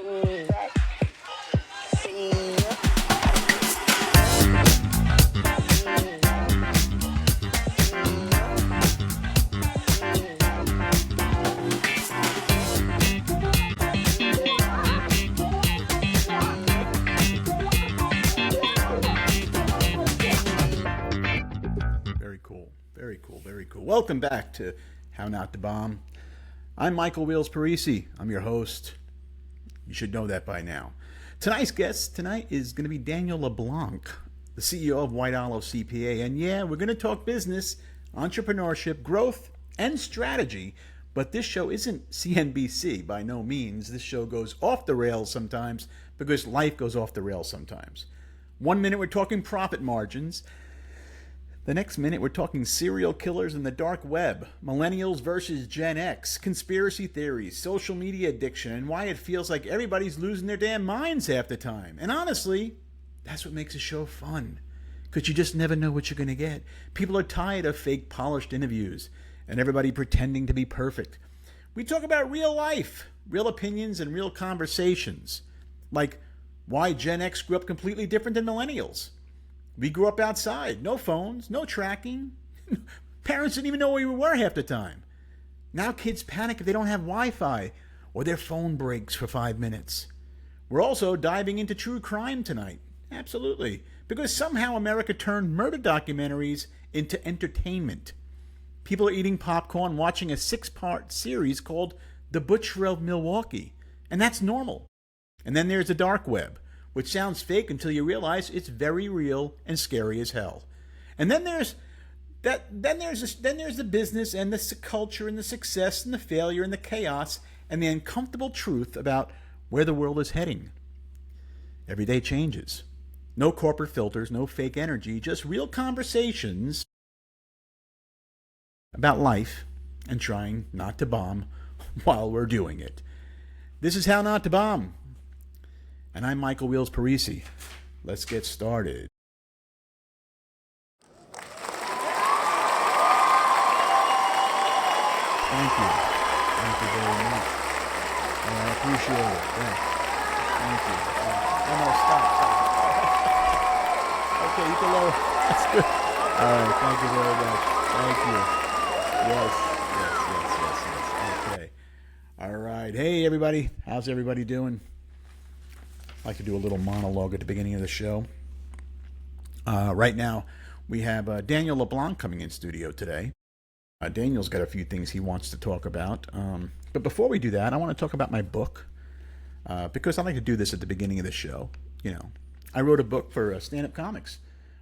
Very cool. Welcome back to How Not to Bomb. I'm Michael Wheels Parisi. I'm your host. You should know that by now. Tonight's guest tonight is going to be Daniel LeBlanc, the CEO of White Olive CPA. And yeah, we're going to talk business, entrepreneurship, growth, and strategy. But this show isn't CNBC by no means. This show goes off the rails sometimes because life goes off the rails sometimes. 1 minute we're talking profit margins. The next minute, we're talking serial killers in the dark web, millennials versus Gen X, conspiracy theories, social media addiction, and why it feels like everybody's losing their damn minds half the time. And honestly, that's what makes a show fun, because you just never know what you're going to get. People are tired of fake polished interviews and everybody pretending to be perfect. We talk about real life, real opinions, and real conversations, like why Gen X grew up completely different than millennials. We grew up outside, no phones, no tracking. Parents didn't even know where we were half the time. Now kids panic if they don't have Wi-Fi or their phone breaks for 5 minutes. We're also diving into true crime tonight. Absolutely. Because somehow America turned murder documentaries into entertainment. People are eating popcorn watching a 6-part series called The Butcher of Milwaukee. And that's normal. And then there's the dark web, which sounds fake until you realize it's very real and scary as hell. And then there's the business and the culture and the success and the failure and the chaos and the uncomfortable truth about where the world is heading. Every day changes. No corporate filters, no fake energy, just real conversations about life and trying not to bomb while we're doing it. This is How Not to Bomb. And I'm Michael Wheels Parisi. Let's get started. Thank you. Thank you very much. I appreciate it. Thank you. Oh, no, stop. Okay, you can lower. That's good. All right, thank you very much. Thank you. Yes. Okay. All right. Hey, everybody. How's everybody doing? I like to do a little monologue at the beginning of the show. Right now, we have Daniel LeBlanc coming in studio today. Daniel's got a few things he wants to talk about. But before we do that, I want to talk about my book. Because I like to do this at the beginning of the show. You know, I wrote a book for stand-up comics.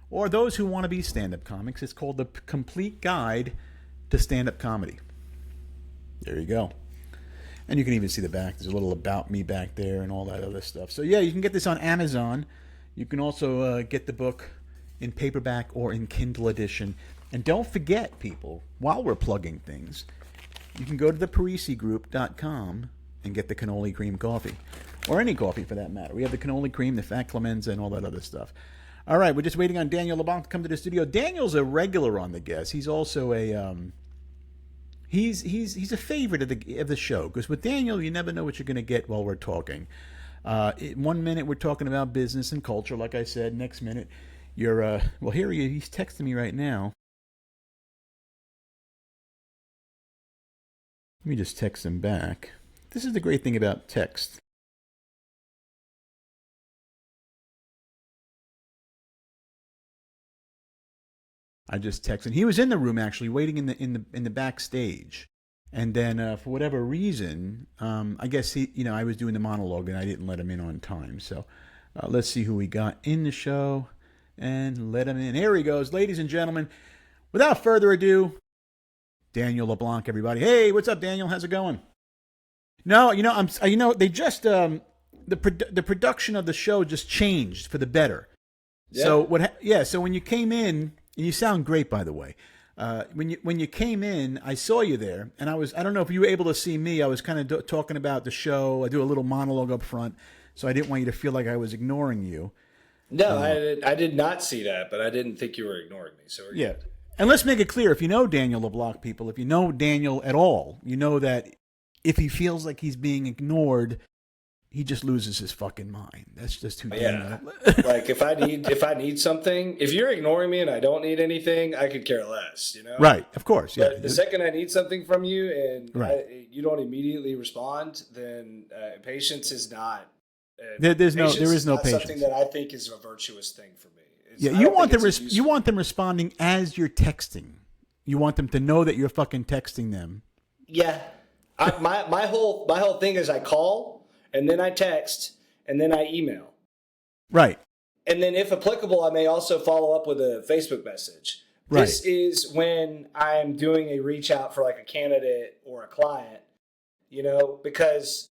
Or those who want to be stand-up comics. It's called The Complete Guide to Stand-Up Comedy. There you go. And you can even see the back. There's a little about me back there and all that other stuff. So yeah, you can get this on Amazon. You can also get the book in paperback or in Kindle edition. And don't forget, people, while we're plugging things, you can go to theparisigroup.com and get the cannoli cream coffee. Or any coffee for that matter. We have the cannoli cream, the Fat Clemenza, and all that other stuff. All right, we're just waiting on Daniel LeBlanc to come to the studio. Daniel's a regular on the guest. He's also a... He's a favorite of the show, because with Daniel, you never know what you're going to get while we're talking. 1 minute we're talking about business and culture, like I said. Next minute, you're well, here he's texting me right now. Let me just text him back. This is the great thing about text. I just texted. He was in the room actually, waiting in the backstage, and then for whatever reason, I guess I was doing the monologue and I didn't let him in on time. So let's see who we got in the show and let him in. Here he goes, ladies and gentlemen. Without further ado, Daniel LeBlanc, everybody. Hey, what's up, Daniel? How's it going? No, they just the production of the show just changed for the better. Yeah. So so when you came in. And you sound great, by the way. When you came in, I saw you there, and I don't know if you were able to see me. I was kind of talking about the show. I do a little monologue up front, so I didn't want you to feel like I was ignoring you. No, I did not see that, but I didn't think you were ignoring me. So we're good. And let's make it clear: if you know Daniel LeBlanc, people, if you know Daniel at all, you know that if he feels like he's being ignored, he just loses his fucking mind. That's just who Yeah. Daniel. Like if I need something, if you're ignoring me and I don't need anything, I could care less, you know? Right, of course, yeah. But the second I need something from you and Right. you don't immediately respond, then patience is not. There is no not patience. something that I think is a virtuous thing for me. Yeah, you want them responding as you're texting. You want them to know that you're fucking texting them. Yeah, my whole thing is I call and then I text and then I email. Right. And then, if applicable, I may also follow up with a Facebook message. Right. This is when I'm doing a reach out for like a candidate or a client, because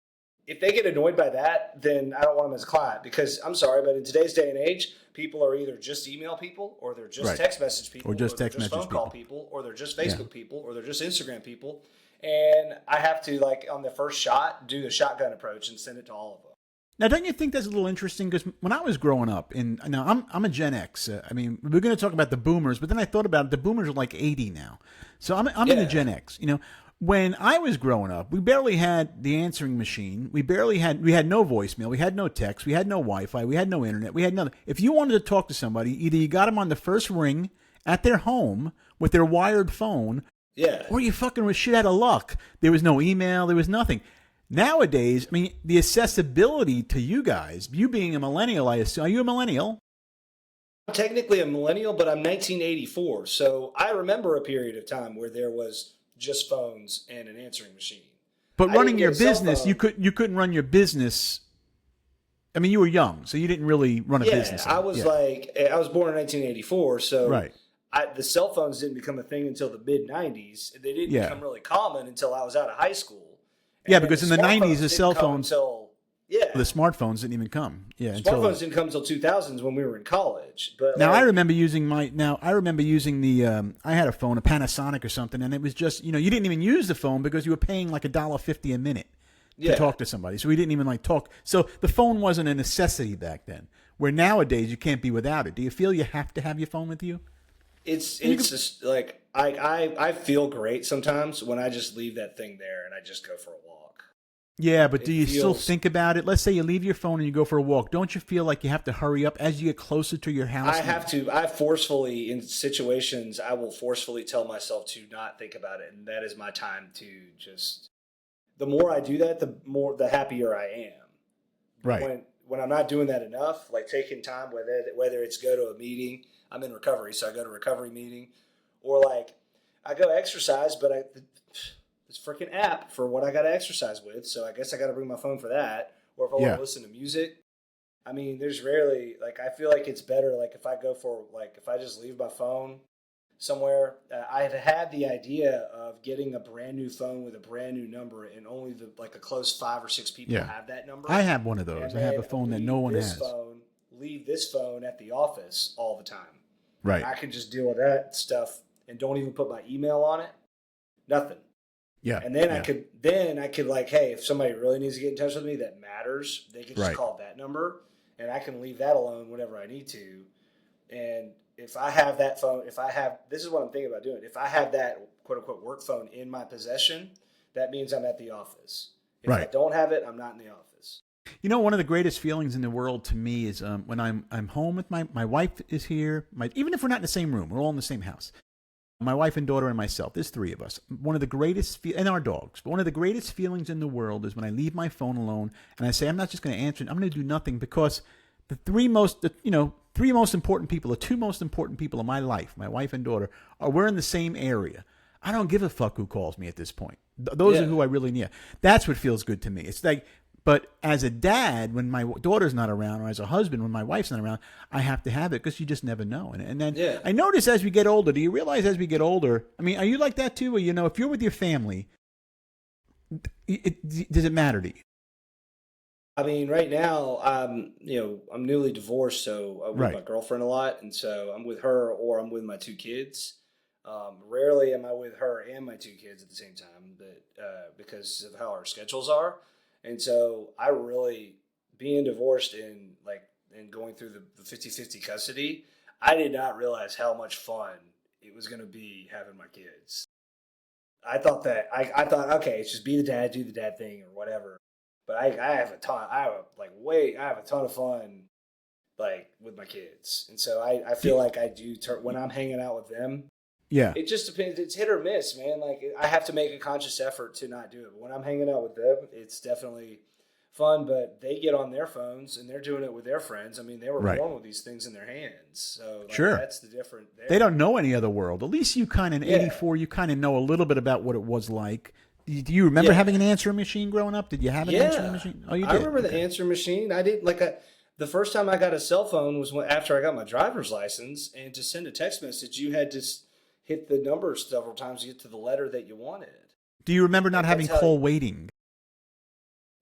if they get annoyed by that, then I don't want them as a client. Because I'm sorry, but in today's day and age, people are either just email people, or they're just text message people, or just text message phone people. call people, or they're just Facebook people, or they're just Instagram people. And I have to, like, on the first shot, do the shotgun approach and send it to all of them. Now, don't you think that's a little interesting? Because when I was growing up, now I'm a Gen X. I mean, we're going to talk about the Boomers, but then I thought about it. The Boomers are like 80 now, so I'm in the Gen X. When I was growing up, we barely had the answering machine. We had no voicemail. We had no text. We had no Wi-Fi. We had no internet. We had nothing. If you wanted to talk to somebody, either you got them on the first ring at their home with their wired phone, or you fucking was shit out of luck. There was no email. There was nothing. Nowadays, I mean, the accessibility to you guys, you being a millennial, I assume. Are you a millennial? I'm technically a millennial, but I'm 1984. So I remember a period of time where there was just phones and an answering machine. But running your business, you couldn't run your business. I mean, you were young, so you didn't really run a business. I was I was born in 1984, so right. The cell phones didn't become a thing until the mid 90s. They didn't become really common until I was out of high school. And because in the 90s, the cell phones, the smartphones didn't even come. Yeah, smartphones didn't come until 2000s when we were in college. But now I remember using the. I had a phone, a Panasonic or something, and it was just you didn't even use the phone because you were paying like $1.50 a minute to talk to somebody. So we didn't even talk. So the phone wasn't a necessity back then. Where nowadays you can't be without it. Do you feel you have to have your phone with you? It's just like I feel great sometimes when I just leave that thing there and I just go for a walk. Yeah, but do you still think about it? Let's say you leave your phone and you go for a walk. Don't you feel like you have to hurry up as you get closer to your house? I have to. I forcefully, in situations, I will forcefully tell myself to not think about it. And that is my time to just, the more I do that, the happier I am. Right. When I'm not doing that enough, like taking time, whether it's go to a meeting, I'm in recovery, so I go to a recovery meeting, or like I go exercise, but this freaking app for what I got to exercise with, so I guess I got to bring my phone for that. Or if I want to listen to music, I mean, there's rarely I feel like it's better if I go for if I just leave my phone somewhere. I had had the idea of getting a brand new phone with a brand new number, and only a close 5 or 6 people have that number. I have one of those. I have a phone that no one has. Leave this phone at the office all the time. Right. And I can just deal with that stuff and don't even put my email on it. Nothing. Yeah. And then I could hey, if somebody really needs to get in touch with me that matters, they can just call that number, and I can leave that alone whenever I need to. And if I have that phone, this is what I'm thinking about doing. If I have that quote unquote work phone in my possession, that means I'm at the office. If I don't have it, I'm not in the office. One of the greatest feelings in the world to me is when I'm home with my wife is here. Even if we're not in the same room, we're all in the same house. My wife and daughter and myself, there's 3 of us. One of the greatest, and our dogs, but one of the greatest feelings in the world is when I leave my phone alone and I say, I'm not just going to answer it, I'm going to do nothing, because the 3 most important people, the 2 most important people in my life, my wife and daughter, we're in the same area. I don't give a fuck who calls me at this point. Those are who I really need. That's what feels good to me. It's but as a dad, when my daughter's not around, or as a husband, when my wife's not around, I have to have it because you just never know. And then I notice as we get older, do you realize as we get older, I mean, are you like that too? Or, if you're with your family, does it matter to you? I mean, right now, I'm newly divorced, so I'm with my girlfriend a lot. And so I'm with her, or I'm with my 2 kids. Rarely am I with her and my 2 kids at the same time, but because of how our schedules are. And so I really, being divorced and going through the 50-50 custody, I did not realize how much fun it was going to be having my kids. I thought, okay, it's just be the dad, do the dad thing or whatever. But I have a ton. I have a ton of fun like with my kids, and so I feel like I do when I'm hanging out with them. Yeah. It just depends. It's hit or miss, man. Like I have to make a conscious effort to not do it. But when I'm hanging out with them, it's definitely fun. But they get on their phones and they're doing it with their friends. I mean, they were born with these things in their hands, so like, sure, that's the difference. They don't know any other world. At least you kind of in '84, you kind of know a little bit about what it was like. Do you remember having an answering machine growing up? Did you have an answering machine? Oh, you did. I remember the answering machine. I did the first time I got a cell phone was after I got my driver's license, and to send a text message, you had to hit the numbers several times to get to the letter that you wanted. Do you remember not having call waiting?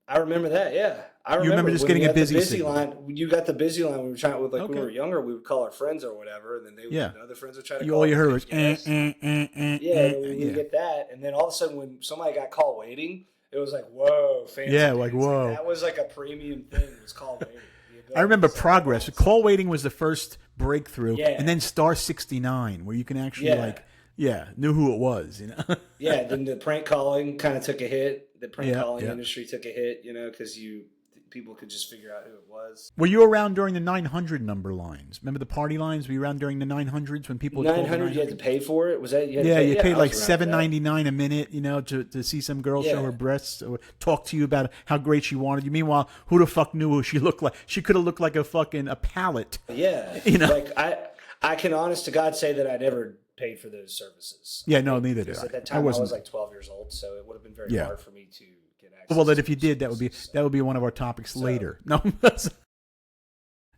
I remember that, yeah. I remember just getting a busy line. You got the busy line. We were trying with when we were younger. We would call our friends or whatever, and then the other friends would try to call. All you heard was we get that, and then all of a sudden, when somebody got call waiting, it was like whoa, fancy. Yeah, like whoa. That was like a premium thing. It was call waiting. I remember Progress. Call waiting was the first breakthrough, and then star 69, where you can actually knew who it was, Yeah, then the prank calling kind of took a hit. The prank calling industry took a hit, because people could just figure out who it was. Were you around during the 900 number lines? Remember the party lines? Were you around during the 900s when people 900? You had to pay for it. Was that? You paid like $7.99 a minute, to see some girl show her breasts or talk to you about how great she wanted you. Meanwhile, who the fuck knew who she looked like? She could have looked like a pallet. Yeah, like I can honest to God say that I never paid for those services. Yeah, no, neither did I. At that time, I was like 12 years old, so it would have been very hard for me to get access. Well, that if you did, that would be one of our topics later. No,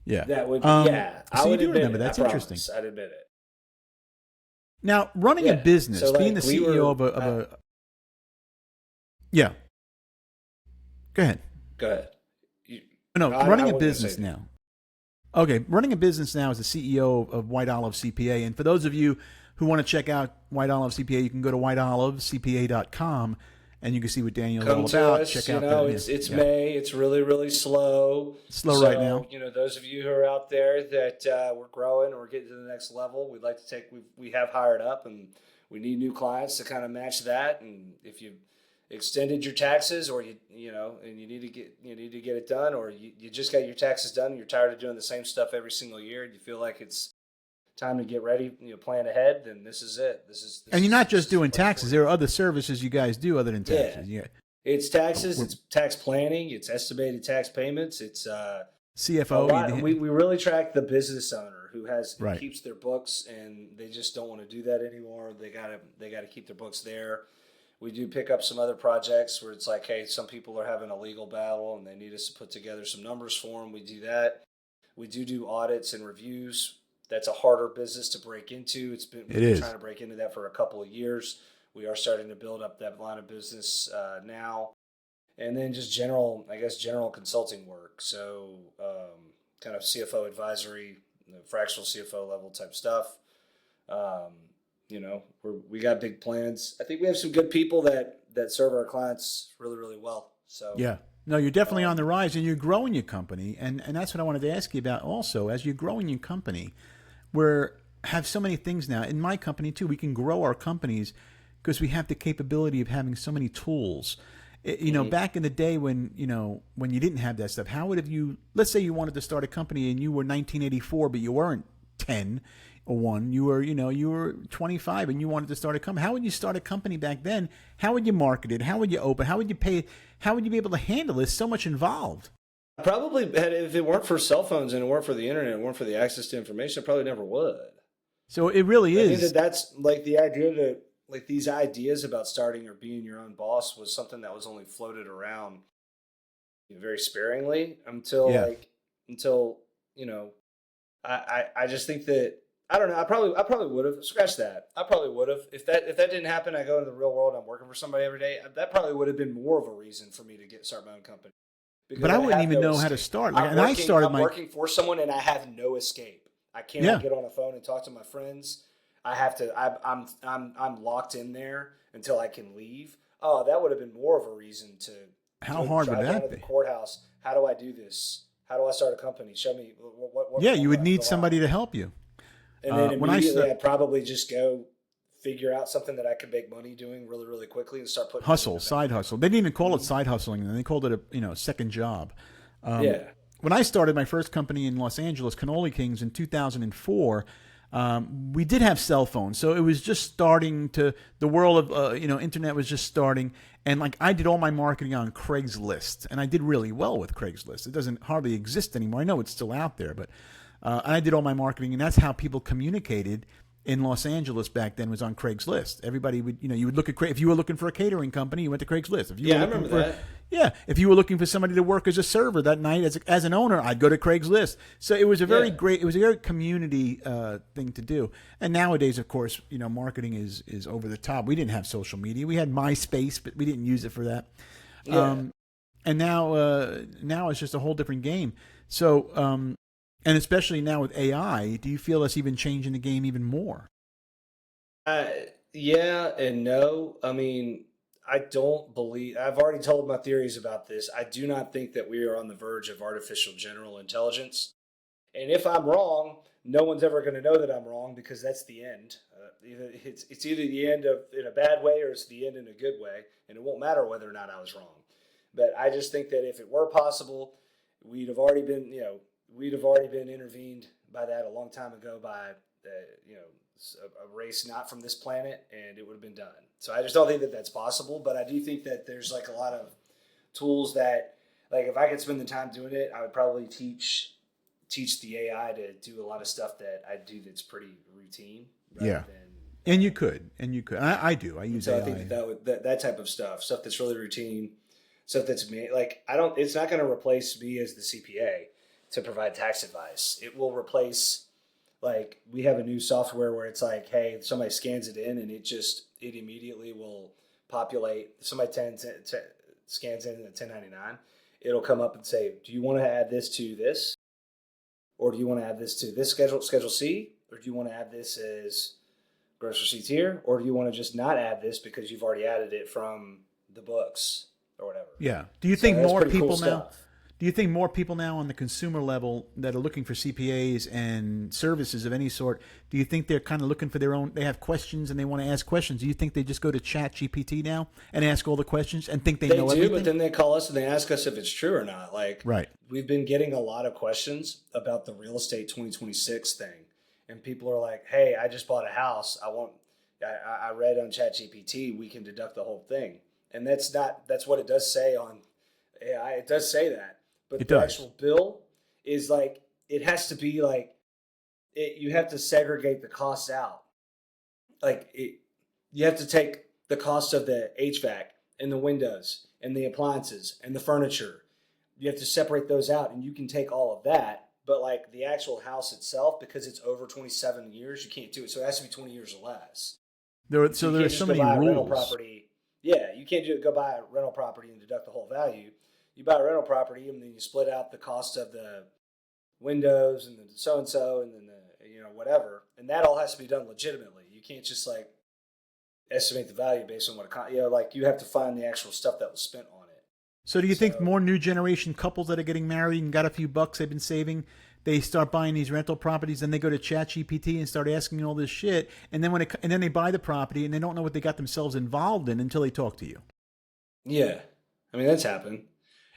yeah, that would. So you do remember? That's interesting. I'd admit it. Now, running a business, being the CEO of a yeah. Go ahead. Running a business now. Okay, running a business now as the CEO of White Olive CPA. And for those of you who want to check out White Olive CPA, you can go to whiteolivecpa.com and you can see what Daniel's all about. Check out it's May. It's really, really slow. Right now. Those of you who are out there that we're growing, we're getting to the next level. We'd like to we have hired up, and we need new clients to kind of match that. And if you extended your taxes, or and you need to get it done, or you just got your taxes done and you're tired of doing the same stuff every single year, and you feel like it's time to get ready, plan ahead, then this is it. And you're not just doing taxes. There are other services you guys do other than taxes. Yeah. It's taxes, it's tax planning, it's estimated tax payments, it's CFO. We really track the business owner who keeps their books, and they just don't want to do that anymore. They gotta keep their books there. We do pick up some other projects where it's like, hey, some people are having a legal battle and they need us to put together some numbers for them. We do that. We do audits and reviews. That's a harder business to break into. We've been trying to break into that for a couple of years. We are starting to build up that line of business now. And then just general consulting work. So kind of CFO advisory, fractional CFO level type stuff. We got big plans. I think we have some good people that serve our clients really, really well. So yeah, no, you're definitely on the rise, and you're growing your company, and that's what I wanted to ask you about. Also, as you're growing your company, have so many things now. In my company too, we can grow our companies because we have the capability of having so many tools. Back in the day when you didn't have that stuff, how would you? Let's say you wanted to start a company and you were 1984, but you weren't 10. Or 1, you were 25 and you wanted to start a company. How would you start a company back then? How would you market it? How would you open? How would you pay? How would you be able to handle this? So much involved. Probably, if it weren't for cell phones and it weren't for the internet, and weren't for the access to information, I probably never would. So it really is. I think that's like the idea that these ideas about starting or being your own boss was something that was only floated around very sparingly until I just think that. I don't know. I probably would have scratched that. I probably would have if that didn't happen. I go into the real world. I'm working for somebody every day. That probably would have been more of a reason for me to start my own company. But I wouldn't even know how to start. I'm working for someone, and I have no escape. I cannot get on a phone and talk to my friends. I have to. I'm locked in there until I can leave. Oh, that would have been more of a reason to. How hard would that be? The courthouse. How do I do this? How do I start a company? Show me what you would need somebody to help you. And then immediately I'd probably just go figure out something that I could make money doing really, really quickly and start putting Side hustle. They didn't even call it side hustling, and they called it a second job. Yeah. When I started my first company in Los Angeles, Cannoli Kings, in 2004, we did have cell phones, so it was just starting to the world of internet was just starting, and like I did all my marketing on Craigslist, and I did really well with Craigslist. It doesn't hardly exist anymore. I know it's still out there, but I did all my marketing, and that's how people communicated in Los Angeles back then was on Craigslist. Everybody would, you would look at if you were looking for a catering company, you went to Craigslist. If you I were remember that. Yeah, if you were looking for somebody to work as a server that night as an owner, I'd go to Craigslist. So it was a very great, it was a very community thing to do. And nowadays, of course, marketing is over the top. We didn't have social media. We had MySpace, but we didn't use it for that. Yeah. And now it's just a whole different game. So, and especially now with AI, do you feel that's even changing the game even more? Yeah and no. I mean, I don't believe, I've already told my theories about this. I do not think that we are on the verge of artificial general intelligence. And if I'm wrong, no one's ever going to know that I'm wrong because that's the end. It's either the end in a bad way or it's the end in a good way. And it won't matter whether or not I was wrong. But I just think that if it were possible, we'd have already been intervened by that a long time ago by, a race not from this planet, and it would have been done. So I just don't think that that's possible, but I do think that there's like a lot of tools that, like if I could spend the time doing it, I would probably teach the AI to do a lot of stuff that I do that's pretty routine. Yeah. And you could. I do. I use AI. I think that type of stuff that's really routine, stuff that's like it's not going to replace me as the CPA to provide tax advice. It will replace, like, we have a new software where it's like, hey, somebody scans it in and it immediately will populate. Somebody scans in a 1099. It'll come up and say, do you want to add this to this? Or do you want to add this to this Schedule C? Or do you want to add this as gross receipts here? Or do you want to just not add this because you've already added it from the books or whatever? Yeah. Do you think more people cool now? Do you think more people now on the consumer level that are looking for CPAs and services of any sort, do you think they're kind of looking for their own, they have questions and they want to ask questions? Do you think they just go to ChatGPT now and ask all the questions and think they know everything? They do, but then they call us and they ask us if it's true or not. Like, right. We've been getting a lot of questions about the real estate 2026 thing. And people are like, hey, I just bought a house. I read on ChatGPT, we can deduct the whole thing. And that's what it does say on AI. It does say that. But the actual bill is like, it has to be like, you have to segregate the costs out. Like, you have to take the cost of the HVAC and the windows and the appliances and the furniture. You have to separate those out, and you can take all of that. But like the actual house itself, because it's over 27 years, you can't do it. So it has to be 20 years or less. There are so many rules. Rental property. Yeah, you can't go buy a rental property and deduct the whole value. You buy a rental property and then you split out the cost of the windows and the so-and-so and then the, whatever. And that all has to be done legitimately. You can't just like estimate the value based on what you have to find the actual stuff that was spent on it. So do you think more new generation couples that are getting married and got a few bucks they've been saving, they start buying these rental properties, then they go to ChatGPT and start asking all this shit, and then they buy the property and they don't know what they got themselves involved in until they talk to you? Yeah. I mean, that's happened.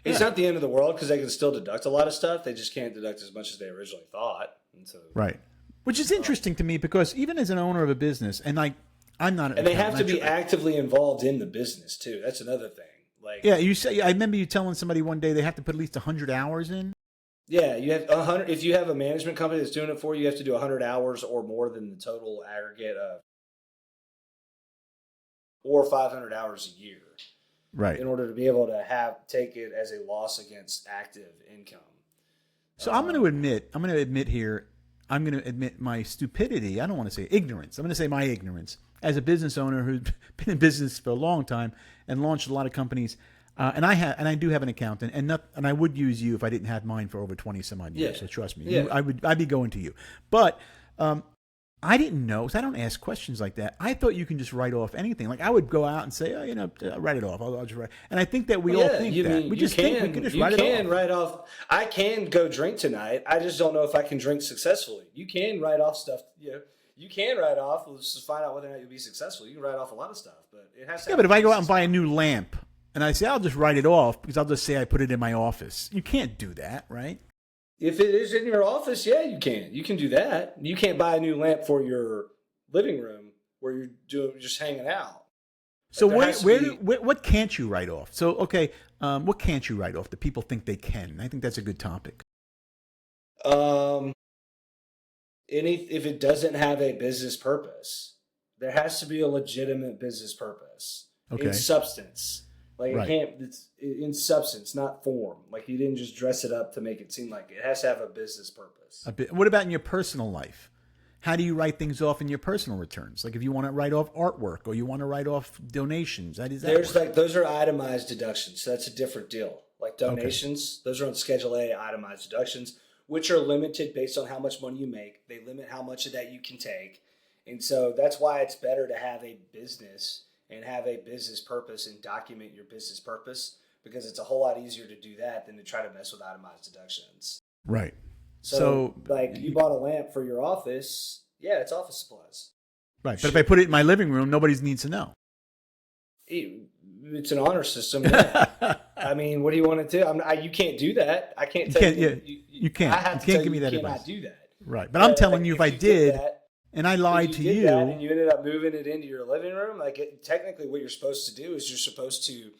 It's not the end of the world because they can still deduct a lot of stuff. They just can't deduct as much as they originally thought. And so, right. Which is interesting to me because even as an owner of a business, and like I'm not, and they have to be actively involved in the business too. That's another thing. Like, yeah, I remember you telling somebody one day they have to put at least 100 hours in. Yeah, you have 100. If you have a management company that's doing it for you, you have to do 100 hours or more than the total aggregate of, or 500 hours a year. Right. In order to be able to take it as a loss against active income. So I'm going to admit my stupidity. I don't want to say ignorance. I'm going to say my ignorance as a business owner who's been in business for a long time and launched a lot of companies. And I do have an accountant, and I would use you if I didn't have mine for over 20 some odd years. Yeah. So trust me, yeah. I'd be going to you. But I didn't know, because I don't ask questions like that. I thought you can just write off anything. Like I would go out and say, write it off. I'll just write. And I think that we all think that. We just think we can just write it off. You can write off. I can go drink tonight. I just don't know if I can drink successfully. You can write off stuff. you can write off. Let's just find out whether or not you'll be successful. You can write off a lot of stuff, but it has to. Yeah, but if I go out and buy a new lamp and I say I'll just write it off because I'll just say I put it in my office, you can't do that, right? If it is in your office, yeah, you can. You can do that. You can't buy a new lamp for your living room where you're just hanging out. So what can't you write off? So okay, what can't you write off that people think they can? I think that's a good topic. If it doesn't have a business purpose, there has to be a legitimate business purpose in substance. Like it can't. It's in substance, not form. Like you didn't just dress it up to make it seem like it has to have a business purpose. What about in your personal life? How do you write things off in your personal returns? Like if you want to write off artwork or you want to write off donations, how does that work? Like those are itemized deductions. So that's a different deal. Like donations, those are on Schedule A itemized deductions, which are limited based on how much money you make. They limit how much of that you can take. And so that's why it's better to have a business and have a business purpose and document your business purpose, because it's a whole lot easier to do that than to try to mess with itemized deductions. Right. So like you bought a lamp for your office, yeah, it's office supplies. Right. But if I put it in my living room, nobody needs to know. It's an honor system. Yeah. I mean, what do you want to do? You can't do that. I can't tell you. You can't. I have you to can't tell give me that you advice. cannot do that. Right. But I'm telling you, if I did, and I lied to you, and you ended up moving it into your living room, technically what you're supposed to do is you're supposed to,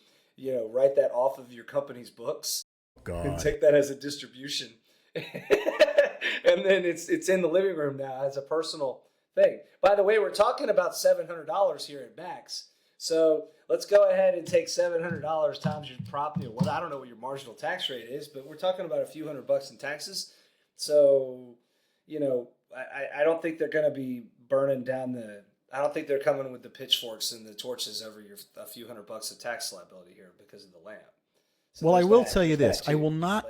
write that off of your company's books. God. And take that as a distribution. And then it's in the living room now as a personal thing. By the way, we're talking about $700 here at Max. So let's go ahead and take $700 times your property. Well, I don't know what your marginal tax rate is, but we're talking about a few $100 in taxes. So, I don't think they're going to be burning down I don't think they're coming with the pitchforks and the torches over a few $100 of tax liability here because of the lamp. So well, I will tell you this. I will not.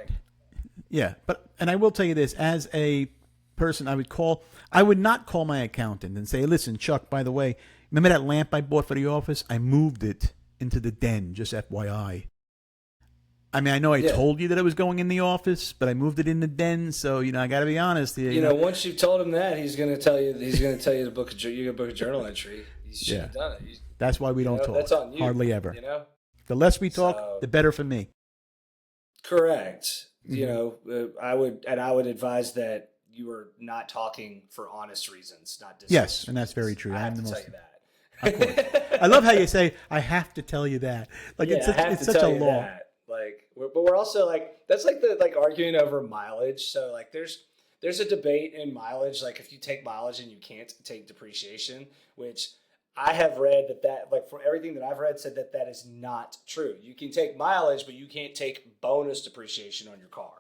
And I will tell you this. As a person, I would not call my accountant and say, listen, Chuck, by the way, remember that lamp I bought for the office? I moved it into the den, just FYI. I mean, I know I told you that it was going in the office, but I moved it in the den. So, I got to be honest here. Once you've told him that, he's going to tell you to book a journal entry. You should have done it. That's why we don't talk. That's on you. Hardly ever. The less we talk, the better for me. Correct. Mm-hmm. I would advise that you are not talking for honest reasons, not dishonest. Yes, and that's very true. I have to tell you that. Of course. I love how you say, I have to tell you that. Like it's such a law. That. But we're also that's like arguing over mileage. So there's a debate in mileage. Like if you take mileage and you can't take depreciation, which I have read that from everything that I've read said that is not true. You can take mileage, but you can't take bonus depreciation on your car.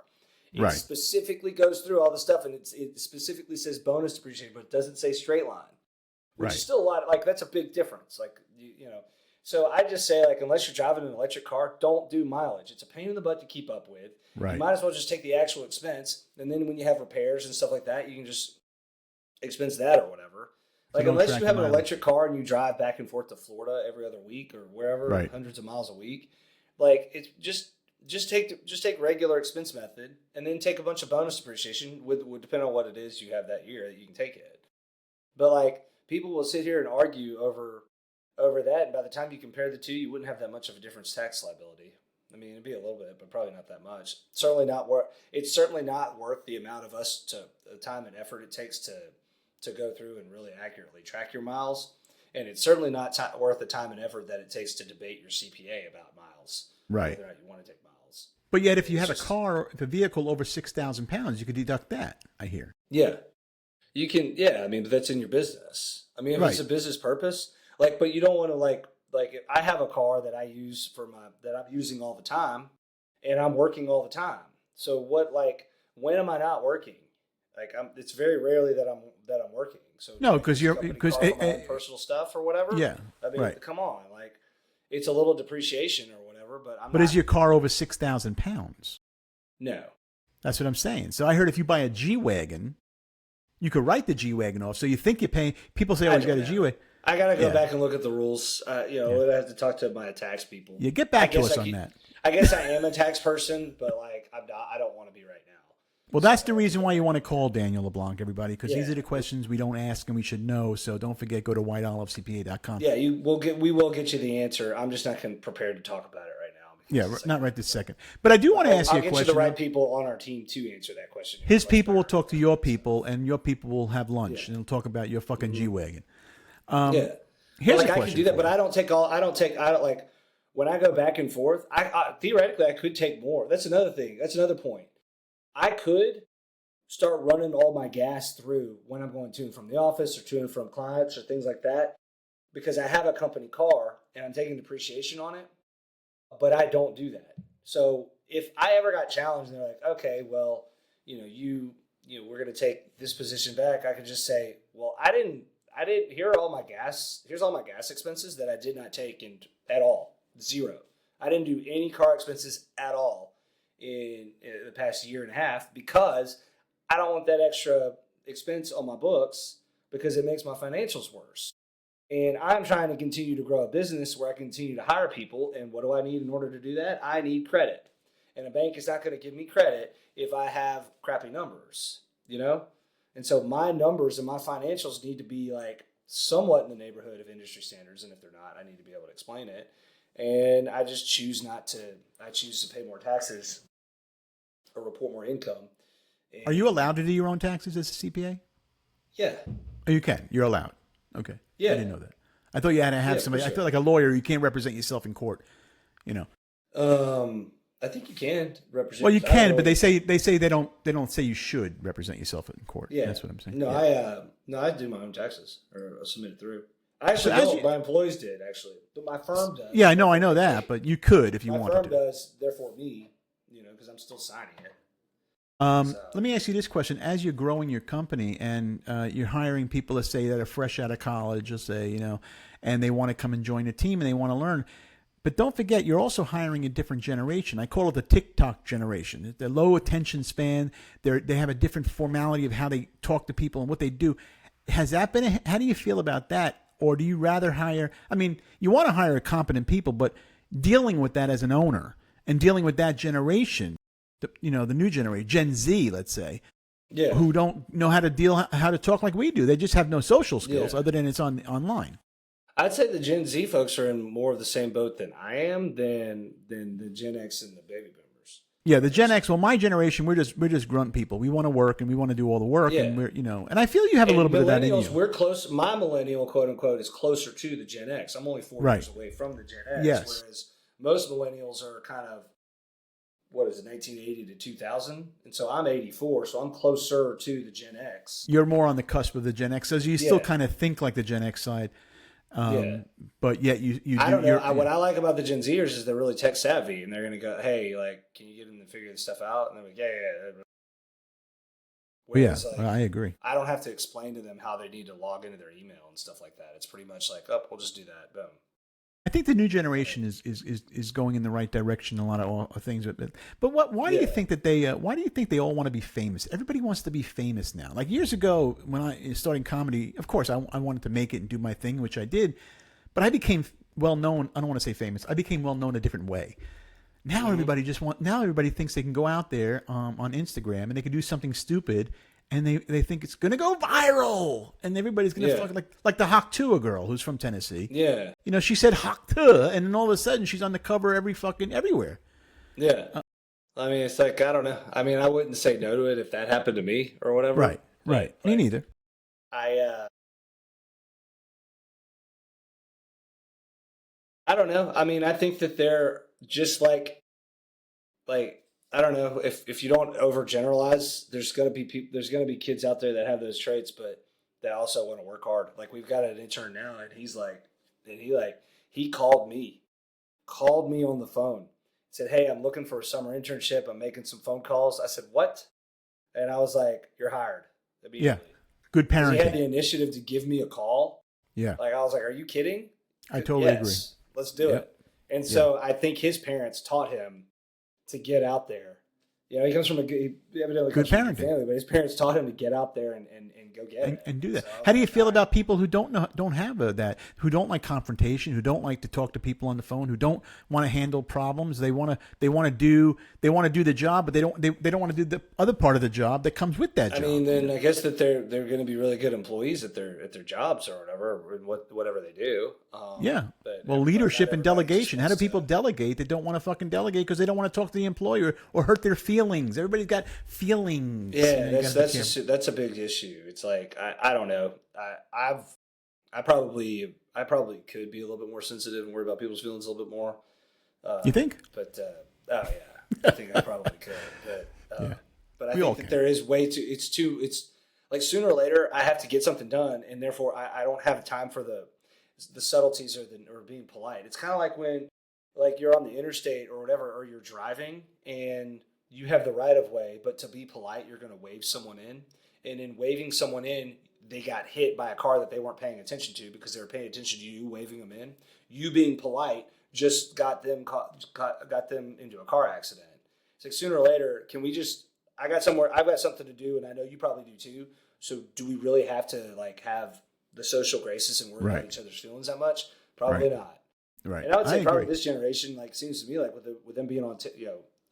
It specifically goes through all the stuff, and it specifically says bonus depreciation, but it doesn't say straight line, which is still a lot. That's a big difference. So I just say unless you're driving an electric car, don't do mileage. It's a pain in the butt to keep up with. Right. You might as well just take the actual expense, and then when you have repairs and stuff like that, you can just expense that or whatever. Unless you have an electric car and you drive back and forth to Florida every other week or wherever, hundreds of miles a week, it's just take regular expense method and then take a bunch of bonus depreciation would depend on what it is you have that year that you can take it. But people will sit here and argue over that, and by the time you compare the two, you wouldn't have that much of a difference tax liability. I mean, it'd be a little bit, but probably not that much. It's certainly not worth the amount of the time and effort it takes to go through and really accurately track your miles. And it's certainly not worth the time and effort that it takes to debate your CPA about miles. Right. Whether or not you want to take miles. But yet if you have if a vehicle over 6,000 pounds, you could deduct that, I hear. Yeah. You can, but that's in your business. I mean, if it's a business purpose, but you don't want to if I have a car that I use that I'm using all the time and I'm working all the time. So when am I not working? It's very rarely that I'm working. So no, because personal stuff or whatever. Yeah, I mean, come on, it's a little depreciation or whatever. But is your car over 6,000 pounds? No, that's what I'm saying. So I heard if you buy a G-Wagon, you could write the G-Wagon off. So you think you're paying. People say, "Oh, you got a G-Wagon." I gotta go back and look at the rules. I have to talk to my tax people. Yeah, get back to us on that. I guess I am a tax person, but I'm not. I don't want to be right now. Well, that's the reason why you want to call Daniel LeBlanc, everybody, because these are the questions we don't ask and we should know. So don't forget, go to whiteolivecpa.com. Yeah, we will get you the answer. I'm just not prepared to talk about it right now. Yeah, not right this second. But I do want to ask you a question. I'll get you the right people on our team to answer that question. His people will talk to your people, and your people will have lunch, and they'll talk about your fucking G-Wagon. Here's a question. I can do that, but I don't like when I go back and forth. Theoretically, I could take more. That's another thing. That's another point. I could start running all my gas through when I'm going to and from the office or to and from clients or things like that, because I have a company car and I'm taking depreciation on it, but I don't do that. So if I ever got challenged and they're like, okay, well, we're going to take this position back, I could just say, well, here's all my gas expenses that I did not take at all. Zero. I didn't do any car expenses at all in the past year and a half because I don't want that extra expense on my books because it makes my financials worse. And I'm trying to continue to grow a business where I continue to hire people. And what do I need in order to do that? I need credit. And a bank is not going to give me credit if I have crappy numbers, And so my numbers and my financials need to be like somewhat in the neighborhood of industry standards. And if they're not, I need to be able to explain it. And I just choose I choose to pay more taxes or report more income. Are you allowed to do your own taxes as a CPA? Yeah. Oh, you can. You're allowed. Okay. Yeah. I didn't know that. I thought you had to have somebody. Sure. I feel like a lawyer, you can't represent yourself in court. I think you can represent. Well, you can, but they say they don't say you should represent yourself in court. Yeah, that's what I'm saying. No, yeah. I do my own taxes or I submit it through. I actually don't. My employees did actually, but my firm does. Yeah, I know that, but you could if you wanted to. My firm does, therefore me, because I'm still signing it. Let me ask you this question: as you're growing your company and you're hiring people, let's say that are fresh out of college, let's say, and they want to come and join the team and they want to learn. But don't forget, you're also hiring a different generation. I call it the TikTok generation. They're low attention span. They have a different formality of how they talk to people and what they do. Has that been? How do you feel about that? Or do you rather hire? I mean, you want to hire competent people, but dealing with that as an owner and dealing with that generation, the new generation, Gen Z, let's say, who don't know how to talk like we do. They just have no social skills other than it's online. I'd say the Gen Z folks are in more of the same boat than I am than the Gen X and the baby boomers. Yeah, the Gen X. Well, my generation, we're just grunt people. We want to work and we want to do all the work, and we're and I feel you have a little bit of that in you. We're close. My millennial, quote unquote, is closer to the Gen X. I'm only 4 years away from the Gen X. Yes. Whereas most millennials are kind of 1980 to 2000, and so I'm 84, so I'm closer to the Gen X. You're more on the cusp of the Gen X, so you still kind of think like the Gen X side. But yet you I don't know. What I like about the Gen Zers is they're really tech savvy, and they're going to go, hey, like, can you get them to figure this stuff out? And they're like, yeah. Whereas, I agree. I don't have to explain to them how they need to log into their email and stuff like that. It's pretty much like, we'll just do that. Boom. I think the new generation is going in the right direction. A lot of things, but why do you think that why do you think they all want to be famous? Everybody wants to be famous now. Like years ago, when I started comedy, of course I wanted to make it and do my thing, which I did. But I became well known. I don't want to say famous. I became well known a different way. Now everybody everybody thinks they can go out there on Instagram and they can do something stupid. And they think it's gonna go viral, and everybody's gonna fuck like the Haktua girl who's from Tennessee. Yeah, she said Haktua, and then all of a sudden she's on the cover everywhere. Yeah, I mean it's like I don't know. I mean I wouldn't say no to it if that happened to me or whatever. Right. Like, me neither. I don't know. I mean I think that they're just like. I don't know if you don't overgeneralize. There's gonna be kids out there that have those traits, but that also want to work hard. Like we've got an intern now, and he called me on the phone, said, "Hey, I'm looking for a summer internship. I'm making some phone calls." I said, "What?" And I was like, "You're hired." Yeah, good parenting. He had the initiative to give me a call. Yeah, like I was like, "Are you kidding?" I totally agree. Let's do it. And so I think his parents taught him to get out there, he comes from he evidently Good comes from a good parenting. family, but his parents taught him to get out there and go get it. And do that. So I was How do you like, feel all right. about people who don't have that, who don't like confrontation, who don't like to talk to people on the phone, who don't want to handle problems? They want to do the job, but they don't want to do the other part of the job that comes with that I job. mean, then I guess that they're going to be really good employees at their jobs or whatever, or whatever they do. Yeah. But Well, not leadership and everybody just delegation. How do wants to- people delegate that don't want to fucking delegate because they don't want to talk to the employer or hurt their feelings? Everybody's got feelings. Yeah, You know, that's a big issue. It's like I don't know. I probably could be a little bit more sensitive and worry about people's feelings a little bit more. You think? But oh yeah, I think I probably could. But Yeah. but I We all think that can. there is way too. It's like sooner or later I have to get something done, and therefore I don't have time for the subtleties or being polite. It's kind of like when like you're on the interstate or whatever, or you're driving and you have the right of way, but to be polite, you're going to wave someone in, and in waving someone in, they got hit by a car that they weren't paying attention to because they were paying attention to you waving them in. You being polite just got them into a car accident. It's like sooner or later, can we just? I've got something to do, and I know you probably do too. So do we really have to like have the social graces and worry about each other's feelings that much? Probably not. Right. And I would say probably agree. this generation, like, seems to me like with them being on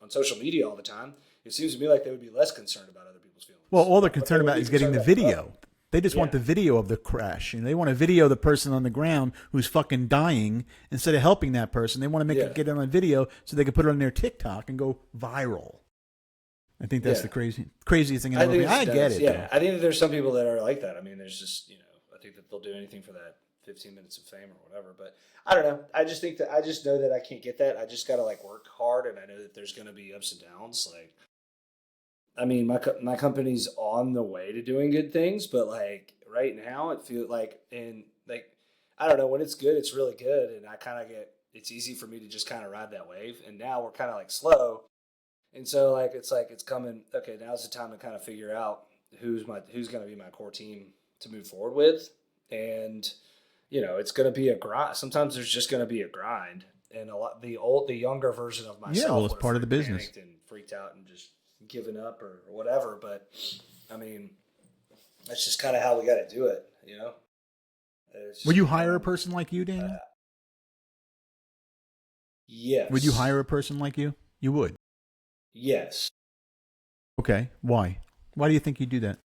on social media all the time, it seems to me like they would be less concerned about other people's feelings. Well, all they're But they concerned would about be is getting the concerned about video. They just want Yeah. the video of the crash. They want to video the person on the ground who's fucking dying instead of helping that person. They want to get it on video so they can put it on their TikTok and go viral. I think that's the craziest thing. I get it. Yeah, though. I think that there's some people that are like that. I mean, there's just I think that they'll do anything for that 15 minutes of fame or whatever. But I don't know. I just know that I can't get that. I just got to like work hard, and I know that there's going to be ups and downs. Like, I mean, my company's on the way to doing good things, but like right now, it feels like I don't know, when it's good, it's really good, and I kind of it's easy for me to just kind of ride that wave. And now we're kind of like slow, and so it's coming. Okay, now's the time to kind of figure out who's going to be my core team to move forward with, and it's going to be a grind. Sometimes there's just going to be a grind, and the younger version of myself. Yeah, well, it's would have part of the business. panicked and freaked out and just given up or whatever. But I mean, that's just kind of how we got to do it, Would you hire a person like you, Daniel? Yes. Would you hire a person like you? You would. Yes. Okay. Why? Why do you think you do that?